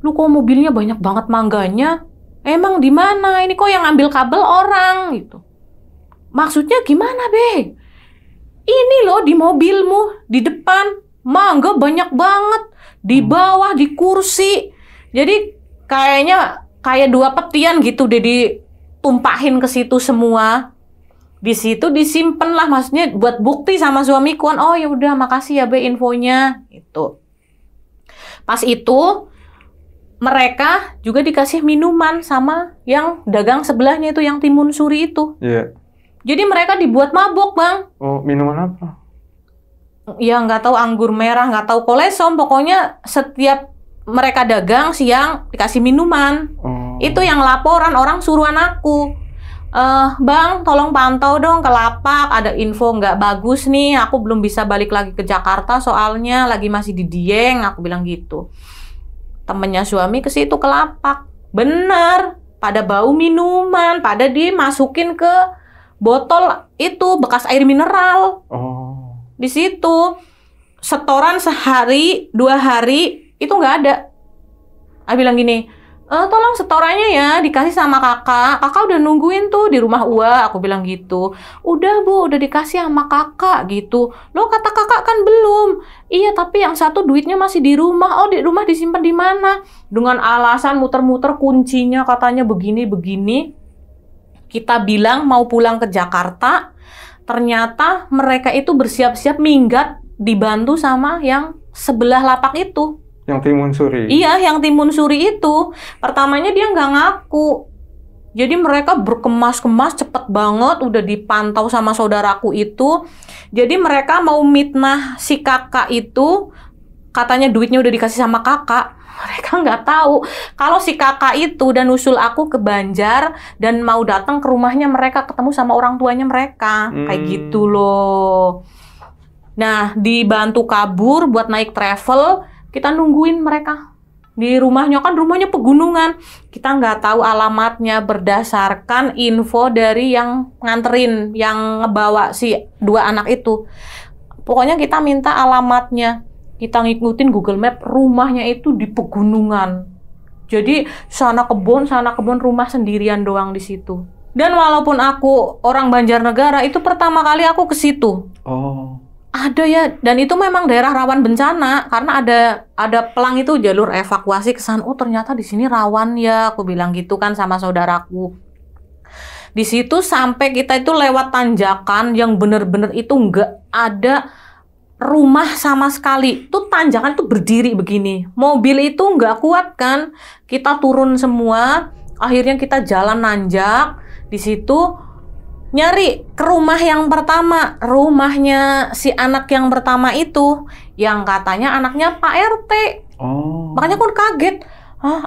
lu kok mobilnya banyak banget mangganya? Emang di mana? Ini kok yang ambil kabel orang?" gitu. Maksudnya gimana, Be? Ini loh di mobilmu, di depan, mangga banyak banget. Di bawah, di kursi. Jadi kayaknya kayak 2 petian gitu deh, ditumpahin ke situ semua. Di situ disimpan lah, maksudnya buat bukti sama suamiku. Oh ya udah, makasih ya Be infonya. Itu. Pas itu mereka juga dikasih minuman sama yang dagang sebelahnya itu, yang timun suri itu. Iya. Jadi mereka dibuat mabok, Bang. Oh, minuman apa? Ya nggak tahu, anggur merah, nggak tahu kolesom. Pokoknya setiap mereka dagang siang dikasih minuman. Oh. Itu yang laporan orang suruhan aku. Bang, tolong pantau dong ke lapak. Ada info nggak bagus nih. Aku belum bisa balik lagi ke Jakarta soalnya lagi masih di Dieng. Aku bilang gitu. Temennya suami ke situ ke lapak. Bener, pada bau minuman, pada dimasukin ke botol itu bekas air mineral. Oh. Di situ setoran sehari 2 hari itu nggak ada. Aku bilang gini, tolong setorannya ya dikasih sama kakak. Kakak udah nungguin tuh di rumah Ua. Aku bilang gitu. Udah Bu, udah dikasih sama kakak gitu. Loh kata kakak kan belum. Iya tapi yang satu duitnya masih di rumah. Oh di rumah disimpan di mana? Dengan alasan muter-muter kuncinya katanya begini-begini. Kita bilang mau pulang ke Jakarta, ternyata mereka itu bersiap-siap minggat dibantu sama yang sebelah lapak itu. Yang timun suri? Iya, yang timun suri itu. Pertamanya dia nggak ngaku. Jadi mereka berkemas-kemas cepet banget, udah dipantau sama saudaraku itu. Jadi mereka mau mitnah si kakak itu, katanya duitnya udah dikasih sama kakak. Mereka nggak tahu kalau si kakak itu dan usul aku ke Banjar dan mau datang ke rumahnya mereka, ketemu sama orang tuanya mereka. Kayak gitu loh. Nah, dibantu kabur buat naik travel, kita nungguin mereka di rumahnya, kan rumahnya pegunungan. Kita nggak tahu alamatnya berdasarkan info dari yang nganterin, yang ngebawa si 2 anak itu. Pokoknya kita minta alamatnya. Kita ngikutin Google Map, rumahnya itu di pegunungan. Jadi sana kebun rumah sendirian doang di situ. Dan walaupun aku orang Banjarnegara, itu pertama kali aku ke situ. Oh. Ada ya, dan itu memang daerah rawan bencana karena ada pelang itu jalur evakuasi ke sana. Oh ternyata di sini rawan ya, aku bilang gitu kan sama saudaraku. Di situ sampai kita itu lewat tanjakan yang bener-bener itu nggak ada rumah sama sekali. Tuh tanjakan itu berdiri begini. Mobil itu nggak kuat kan. Kita turun semua. Akhirnya kita jalan nanjak. Di situ nyari ke rumah yang pertama, rumahnya si anak yang pertama itu, yang katanya anaknya Pak RT. Oh. Makanya aku kaget,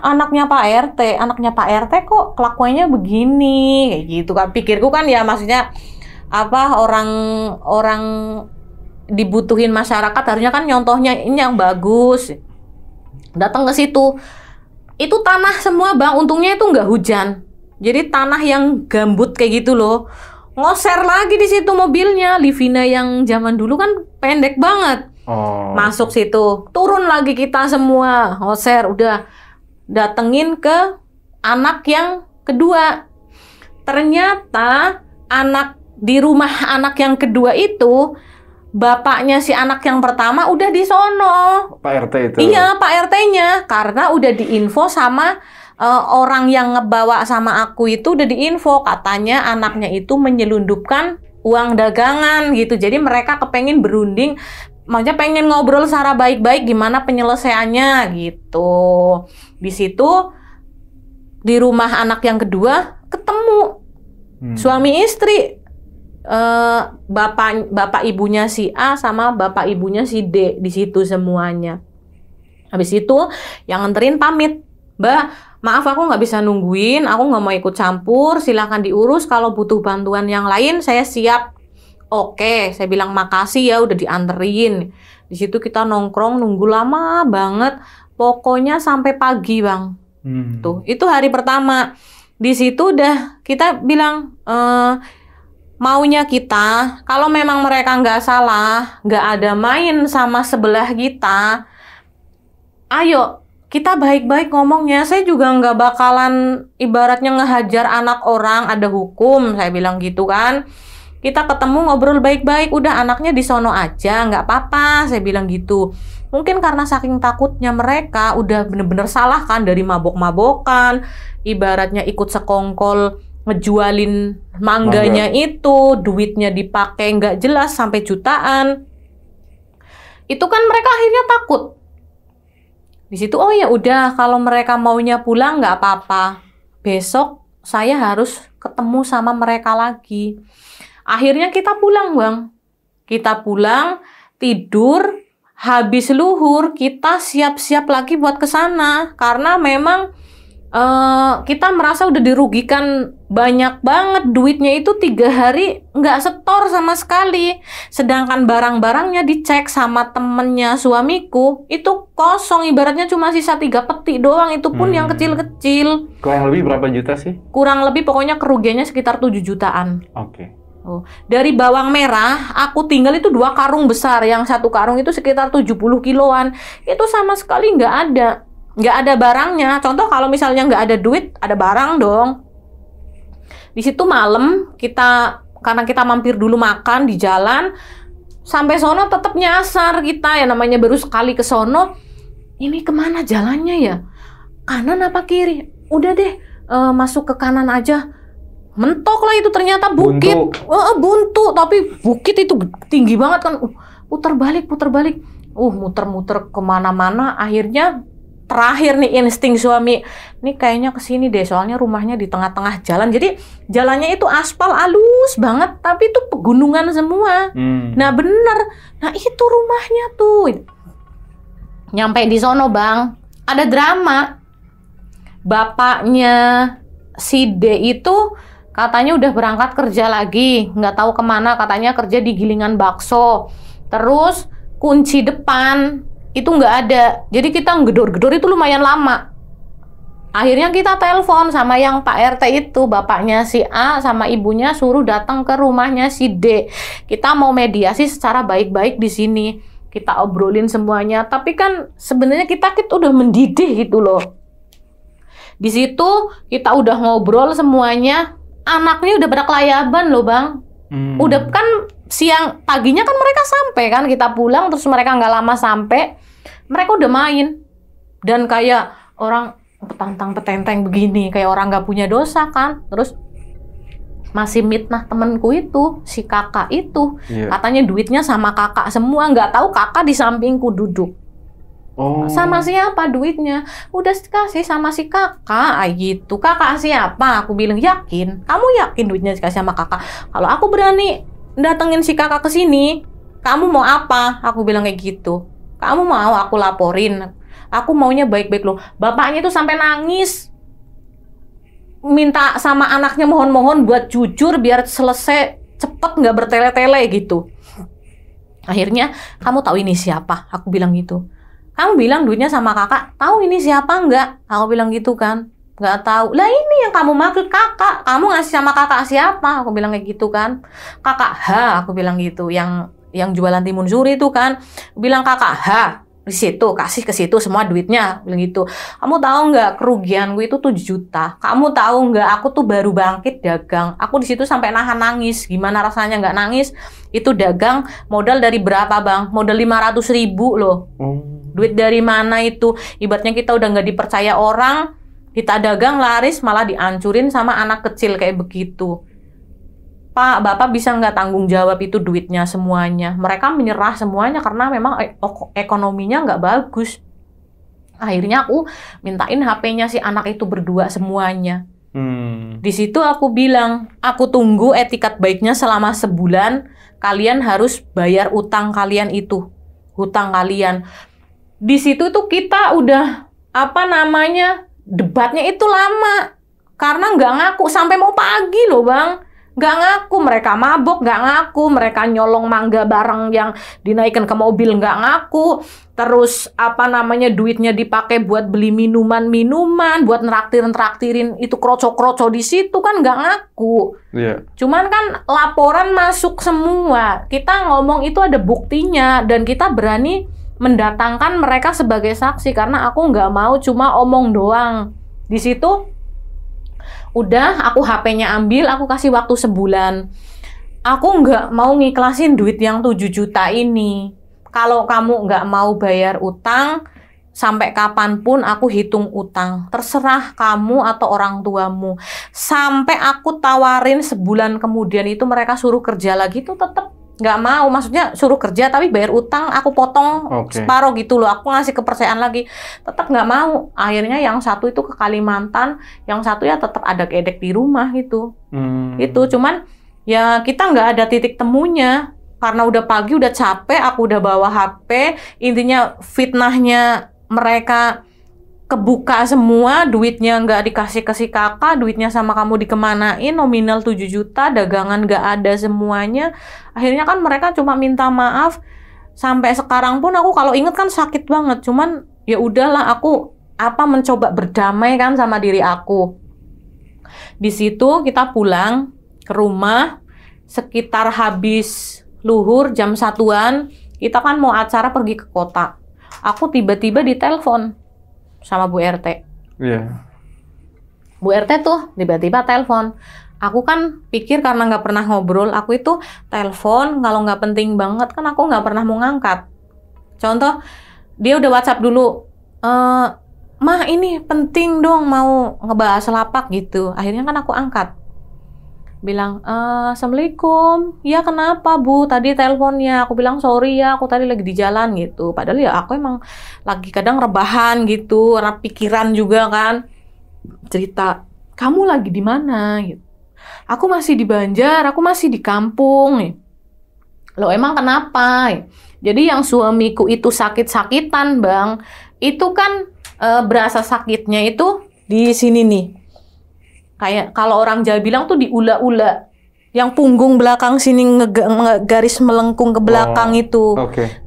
anaknya Pak RT kok kelakuannya begini, kayak gitu kan. Pikirku kan ya maksudnya apa orang dibutuhin masyarakat harusnya kan nyontohnya ini yang bagus. Datang ke situ, itu tanah semua bang, untungnya itu nggak hujan. Jadi tanah yang gambut kayak gitu loh. Ngoser lagi di situ mobilnya, Livina yang zaman dulu kan pendek banget. Oh. Masuk situ, turun lagi kita semua, ngoser, udah datengin ke anak yang kedua. Ternyata di rumah anak yang kedua itu, bapaknya si anak yang pertama udah di sono. Pak RT itu? Iya, Pak RT-nya. Karena udah diinfo sama orang yang ngebawa sama aku itu udah diinfo. Katanya anaknya itu menyelundupkan uang dagangan gitu. Jadi mereka kepengen berunding, maksudnya pengen ngobrol secara baik-baik gimana penyelesaiannya gitu. Di situ, di rumah anak yang kedua, ketemu suami istri. Bapak ibunya si A sama bapak ibunya si D di situ semuanya. Habis itu yang nganterin pamit, Mbak, maaf aku nggak bisa nungguin, aku nggak mau ikut campur, silahkan diurus, kalau butuh bantuan yang lain saya siap. Oke, saya bilang makasih ya udah dianterin. Di situ kita nongkrong nunggu lama banget, pokoknya sampai pagi bang. Tuh, itu hari pertama. Di situ udah kita bilang maunya kita, kalau memang mereka nggak salah, nggak ada main sama sebelah kita, ayo kita baik-baik ngomongnya. Saya juga nggak bakalan ibaratnya ngehajar anak orang, ada hukum, saya bilang gitu kan. Kita ketemu ngobrol baik-baik, udah anaknya di sono aja, nggak apa-apa, saya bilang gitu. Mungkin karena saking takutnya mereka, udah bener-bener salah kan, dari mabok-mabokan, ibaratnya ikut sekongkol, ngejualin mangganya itu, duitnya dipakai nggak jelas sampai jutaan. Itu kan mereka akhirnya takut. Di situ oh ya udah kalau mereka maunya pulang nggak apa-apa. Besok saya harus ketemu sama mereka lagi. Akhirnya kita pulang bang. Kita pulang, tidur, habis luhur kita siap-siap lagi buat ke sana karena memang kita merasa udah dirugikan banyak banget, duitnya itu 3 hari nggak setor sama sekali. Sedangkan barang-barangnya dicek sama temennya suamiku itu kosong, ibaratnya cuma sisa 3 peti doang, itu pun yang kecil-kecil. Kurang lebih berapa juta sih? Kurang lebih pokoknya kerugiannya sekitar 7 jutaan. Oke. Dari bawang merah aku tinggal itu 2 karung besar, yang 1 karung itu sekitar 70 kiloan. Itu sama sekali nggak ada barangnya. Contoh kalau misalnya nggak ada duit, ada barang dong. Di situ malam karena kita mampir dulu makan di jalan, sampai sono tetap nyasar kita ya, namanya baru sekali ke sono. Ini kemana jalannya ya? Kanan apa kiri? Udah deh masuk ke kanan aja. Mentok lah itu, ternyata bukit. Buntu, tapi bukit itu tinggi banget kan. Putar balik. Muter-muter kemana-mana. Akhirnya terakhir nih insting suami, ini kayaknya kesini deh, soalnya rumahnya di tengah-tengah jalan. Jadi jalannya itu aspal halus banget, tapi itu pegunungan semua. Nah bener, nah itu rumahnya tuh. Nyampe di sono bang, ada drama. Bapaknya si D itu katanya udah berangkat kerja lagi, nggak tahu kemana, katanya kerja di gilingan bakso. Terus kunci depan itu nggak ada, jadi kita ngedor-gedor itu lumayan lama. Akhirnya kita telepon sama yang Pak RT itu, bapaknya si A sama ibunya suruh datang ke rumahnya si D. Kita mau mediasi secara baik-baik di sini. Kita obrolin semuanya, tapi kan sebenarnya kita udah mendidih gitu loh. Di situ kita udah ngobrol semuanya, anaknya udah pada kelayaban loh bang. Udah kan siang paginya kan mereka sampai kan, kita pulang terus mereka nggak lama sampai, mereka udah main dan kayak orang petantang-petenteng begini, kayak orang nggak punya dosa kan. Terus masih mitnah temenku itu, si kakak itu, katanya duitnya sama kakak semua, nggak tahu kakak di sampingku duduk. Sama siapa duitnya? Udah dikasih sama si kakak, gitu. Kakak siapa? Aku bilang yakin. Kamu yakin duitnya dikasih sama kakak? Kalau aku berani datengin si kakak ke sini, kamu mau apa? Aku bilang kayak gitu. Kamu mau aku laporin? Aku maunya baik-baik loh. Bapaknya itu sampai nangis, minta sama anaknya mohon-mohon buat jujur biar selesai cepet, nggak bertele-tele gitu. Akhirnya, kamu tahu ini siapa? Aku bilang gitu. Kamu bilang duitnya sama kakak, tahu ini siapa nggak? Aku bilang gitu kan. Nggak tahu. Lah ini yang kamu maksud kakak. Kamu ngasih sama kakak siapa? Aku bilang kayak gitu kan. Kakak H, aku bilang gitu. Yang jualan timun suri itu kan. Bilang kakak H. Di situ, kasih ke situ semua duitnya. Bilang gitu. Kamu tahu nggak kerugianku itu 7 juta? Kamu tahu nggak aku tuh baru bangkit dagang. Aku di situ sampai nahan nangis. Gimana rasanya nggak nangis? Itu dagang modal dari berapa bang? Modal 500.000 loh. Duit dari mana itu? Ibaratnya kita udah nggak dipercaya orang, kita dagang laris malah dihancurin sama anak kecil kayak begitu. Pak, Bapak bisa nggak tanggung jawab itu duitnya semuanya? Mereka menyerah semuanya karena memang ekonominya nggak bagus. Akhirnya aku mintain HP-nya si anak itu berdua semuanya. Di situ aku bilang, aku tunggu etikat baiknya selama sebulan. Kalian harus bayar utang kalian itu, hutang kalian. Di situ tuh kita udah debatnya itu lama karena nggak ngaku sampai mau pagi loh bang, nggak ngaku. Mereka mabok nggak ngaku, mereka nyolong mangga bareng yang dinaikkan ke mobil nggak ngaku. Terus duitnya dipakai buat beli minuman, buat nraktirin itu kroco-kroco di situ kan nggak ngaku. Cuman kan laporan masuk semua, kita ngomong itu ada buktinya dan kita berani mendatangkan mereka sebagai saksi karena aku nggak mau cuma omong doang. Di situ udah aku HP-nya ambil, aku kasih waktu sebulan. Aku nggak mau ngiklasin duit yang 7 juta ini. Kalau kamu nggak mau bayar utang, sampai kapanpun aku hitung utang. Terserah kamu atau orang tuamu. Sampai aku tawarin sebulan kemudian itu mereka suruh kerja lagi tuh tetap nggak mau, maksudnya suruh kerja tapi bayar utang aku potong separuh gitu loh. Aku ngasih kepercayaan lagi, tetap nggak mau. Akhirnya yang satu itu ke Kalimantan, yang satu ya tetap ada gedek di rumah gitu. Itu cuman ya kita nggak ada titik temunya karena udah pagi, udah capek, aku udah bawa HP. Intinya fitnahnya mereka kebuka semua, duitnya nggak dikasih ke si kakak, duitnya sama kamu dikemanain, nominal 7 juta, dagangan nggak ada semuanya. Akhirnya kan mereka cuma minta maaf. Sampai sekarang pun aku kalau inget kan sakit banget. Cuman ya udahlah, aku mencoba berdamai kan sama diri aku. Di situ kita pulang ke rumah sekitar habis luhur jam 1-an. Kita kan mau acara pergi ke kota. Aku tiba-tiba ditelepon sama Bu RT. Bu RT tuh tiba-tiba telepon. Aku kan pikir karena nggak pernah ngobrol, aku itu telepon kalau nggak penting banget kan aku nggak pernah mau ngangkat. Contoh, dia udah WhatsApp dulu, mah ini penting dong mau ngebahas lapak gitu. Akhirnya kan aku angkat. Bilang, Assalamualaikum. Ya kenapa Bu? Tadi teleponnya. Aku bilang sorry ya, aku tadi lagi di jalan gitu. Padahal ya aku emang lagi kadang rebahan gitu, karena pikiran juga kan. Cerita, kamu lagi di mana? Gitu. Aku masih di Banjar, aku masih di kampung. Loh emang kenapa? Jadi yang suamiku itu sakit-sakitan bang, itu kan berasa sakitnya itu di sini nih. Kayak kalau orang Jawa bilang tuh di ula-ula, yang punggung belakang sini garis melengkung ke belakang itu,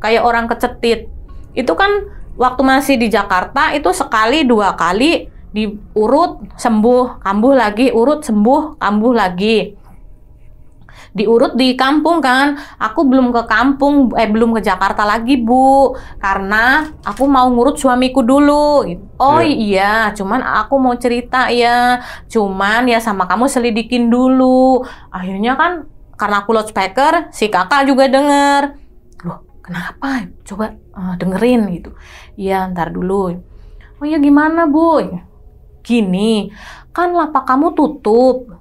kayak orang kecetit. Itu kan waktu masih di Jakarta itu sekali 2 kali diurut sembuh, kambuh lagi, urut sembuh, kambuh lagi. Diurut di kampung kan, aku belum ke kampung, belum ke Jakarta lagi Bu, karena aku mau ngurut suamiku dulu. Oh iya, cuman aku mau cerita ya, cuman ya sama kamu selidikin dulu. Akhirnya kan karena aku loudspeaker, si kakak juga denger. Loh, kenapa? Coba dengerin gitu. Iya, ntar dulu. Oh ya gimana Bu? Gini, kan lapak kamu tutup.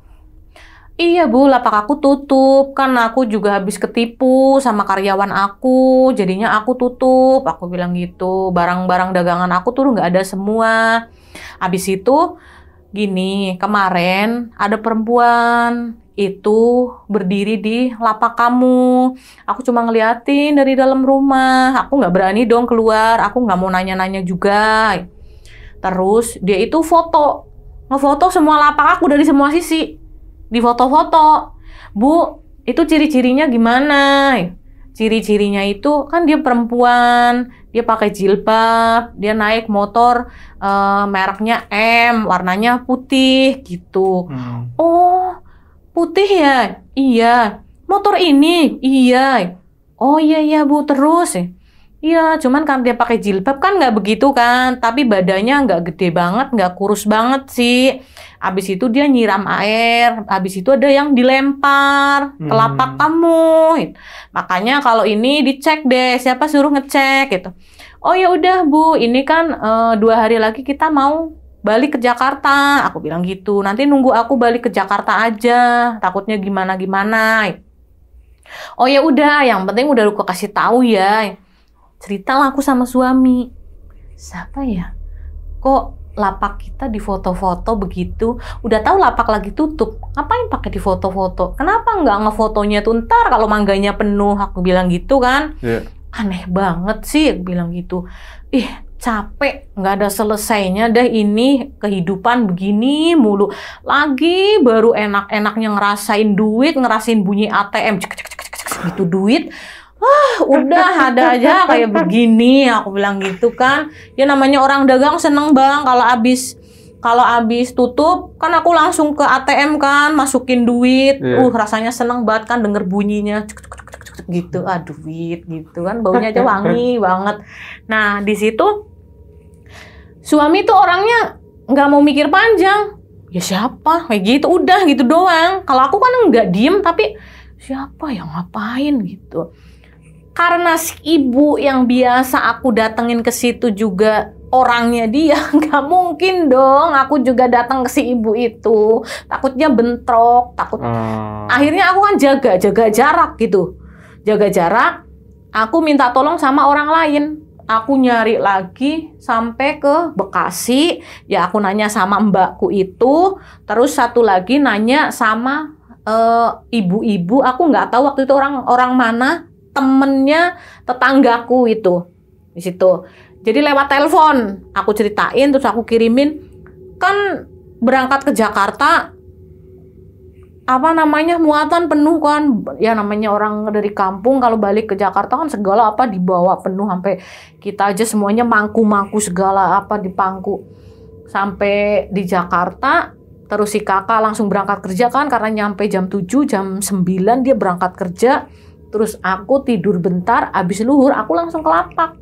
Iya Bu, lapak aku tutup. Kan aku juga habis ketipu sama karyawan aku. Jadinya aku tutup. Aku bilang gitu. Barang-barang dagangan aku tuh nggak ada semua. Habis itu, gini, kemarin ada perempuan itu berdiri di lapak kamu. Aku cuma ngeliatin dari dalam rumah. Aku nggak berani dong keluar. Aku nggak mau nanya-nanya juga. Terus dia itu ngefoto semua lapak aku dari semua sisi. Di foto-foto. Bu, itu ciri-cirinya gimana? Ciri-cirinya itu kan dia perempuan, dia pakai jilbab, dia naik motor mereknya M, warnanya putih gitu. Oh, putih ya? Iya. Motor ini? Iya. Oh iya Bu, terus ya? Iya, cuman kan dia pakai jilbab kan nggak begitu kan, tapi badannya nggak gede banget, nggak kurus banget sih. Abis itu dia nyiram air, abis itu ada yang dilempar ke lapak kamu. Makanya kalau ini dicek deh, siapa suruh ngecek gitu. Oh ya udah Bu, ini kan 2 hari lagi kita mau balik ke Jakarta. Aku bilang gitu, nanti nunggu aku balik ke Jakarta aja, takutnya gimana-gimana. Oh ya udah, yang penting udah aku kasih tahu ya. Ceritalah aku sama suami. Siapa ya? Kok lapak kita di foto-foto begitu? Udah tahu lapak lagi tutup. Ngapain pakai di foto-foto? Kenapa nggak ngefotonya tuh ntar kalau mangganya penuh? Aku bilang gitu kan. Yeah. Aneh banget sih, aku bilang gitu. Ih, capek. Nggak ada selesainya deh ini kehidupan begini mulu. Lagi baru enak-enaknya ngerasain duit, ngerasain bunyi ATM. Gitu duit. Udah ada aja kayak begini, aku bilang gitu kan. Ya namanya orang dagang seneng Bang kalau abis tutup kan aku langsung ke ATM kan, masukin duit. Rasanya seneng banget kan denger bunyinya gitu. Duit gitu kan, baunya aja wangi banget. Nah, di situ suami tuh orangnya nggak mau mikir panjang. Ya siapa? Kayak gitu udah gitu doang. Kalau aku kan nggak diem tapi siapa yang ngapain gitu. Karena si ibu yang biasa aku datengin ke situ juga orangnya dia, nggak mungkin dong aku juga datang ke si ibu itu. Takutnya bentrok, Akhirnya aku kan jaga jarak gitu. Jaga jarak, aku minta tolong sama orang lain. Aku nyari lagi sampai ke Bekasi, ya aku nanya sama mbakku itu, terus satu lagi nanya sama ibu-ibu, aku nggak tahu waktu itu orang mana. Temennya tetanggaku itu di situ. Jadi lewat telepon aku ceritain, terus aku kirimin. Kan berangkat ke Jakarta muatan penuh kan. Ya namanya orang dari kampung kalau balik ke Jakarta kan segala apa dibawa penuh, sampai kita aja semuanya mangku-mangku segala apa dipangku. Sampai di Jakarta, terus si kakak langsung berangkat kerja kan, karena nyampe jam 7, jam 9 dia berangkat kerja. Terus aku tidur bentar, abis luhur aku langsung ke lapak.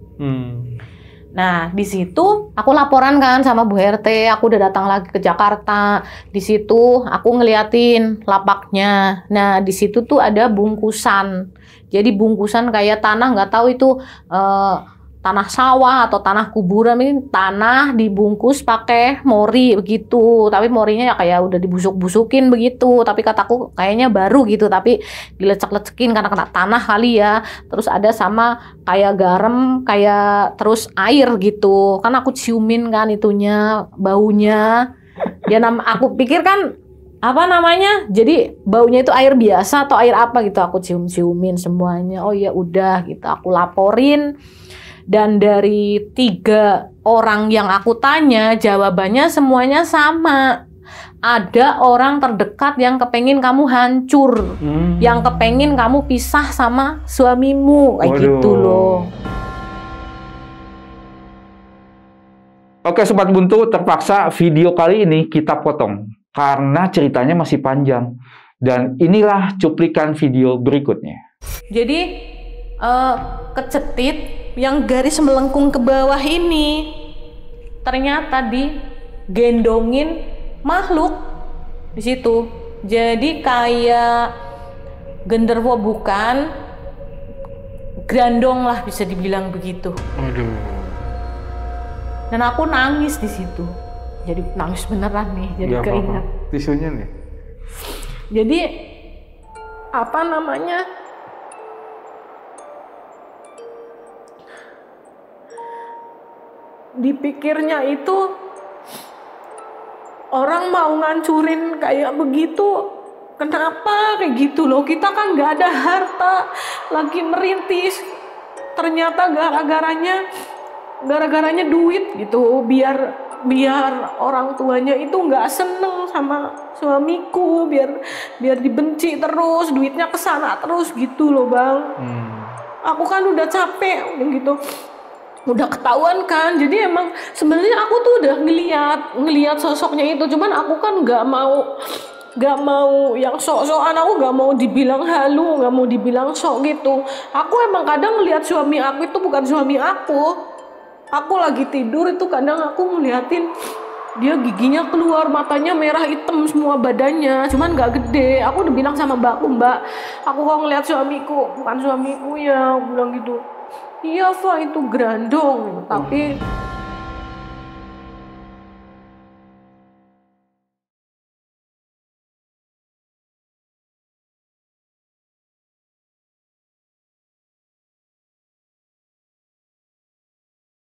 Nah, di situ aku laporan kan sama Bu RT, aku udah datang lagi ke Jakarta. Di situ aku ngeliatin lapaknya. Nah, di situ tuh ada bungkusan. Jadi bungkusan kayak tanah, nggak tahu itu tanah sawah atau tanah kuburan, ini tanah dibungkus pakai mori begitu. Tapi morinya ya kayak udah dibusuk-busukin begitu. Tapi kataku kayaknya baru gitu, tapi dilecek-lecekin karena kena tanah kali ya. Terus ada sama kayak garam, kayak terus air gitu. Kan aku ciumin kan itunya, baunya. Ya aku pikir kan jadi baunya itu air biasa atau air apa gitu. Aku cium-ciumin semuanya. Oh ya udah gitu, aku laporin. Dan dari 3 orang yang aku tanya, jawabannya semuanya sama. Ada orang terdekat yang kepengen kamu hancur, yang kepengen kamu pisah sama suamimu, kayak gitu loh. Oke Sobat Buntu, terpaksa video kali ini kita potong karena ceritanya masih panjang. Dan inilah cuplikan video berikutnya. Jadi kecetit yang garis melengkung ke bawah ini ternyata digendongin makhluk di situ. Jadi kayak genderuwo bukan, grandong lah bisa dibilang begitu. Aduh. Dan aku nangis di situ. Jadi nangis beneran nih, jadi keinget. Tisunya nih. Jadi apa namanya? Dipikirnya itu orang mau ngancurin kayak begitu, kenapa kayak gitu loh? Kita kan nggak ada harta, lagi merintis, ternyata gara-garanya duit gitu, biar orang tuanya itu nggak seneng sama suamiku, biar dibenci terus, duitnya kesana terus gitu loh bang. Aku kan udah capek gitu, udah ketahuan kan. Jadi emang sebenarnya aku tuh udah ngelihat sosoknya itu, cuman aku kan nggak mau yang sok-sokan, aku nggak mau dibilang halu, nggak mau dibilang sok gitu. Aku emang kadang ngelihat suami aku itu bukan suami aku. Aku lagi tidur itu kadang aku ngeliatin dia giginya keluar, matanya merah hitam semua badannya, cuman nggak gede. Aku udah bilang sama mbakku, Mbak, aku kok ngeliat suamiku bukan suamiku ya, aku bilang gitu. Iya Fa, itu grandong, tapi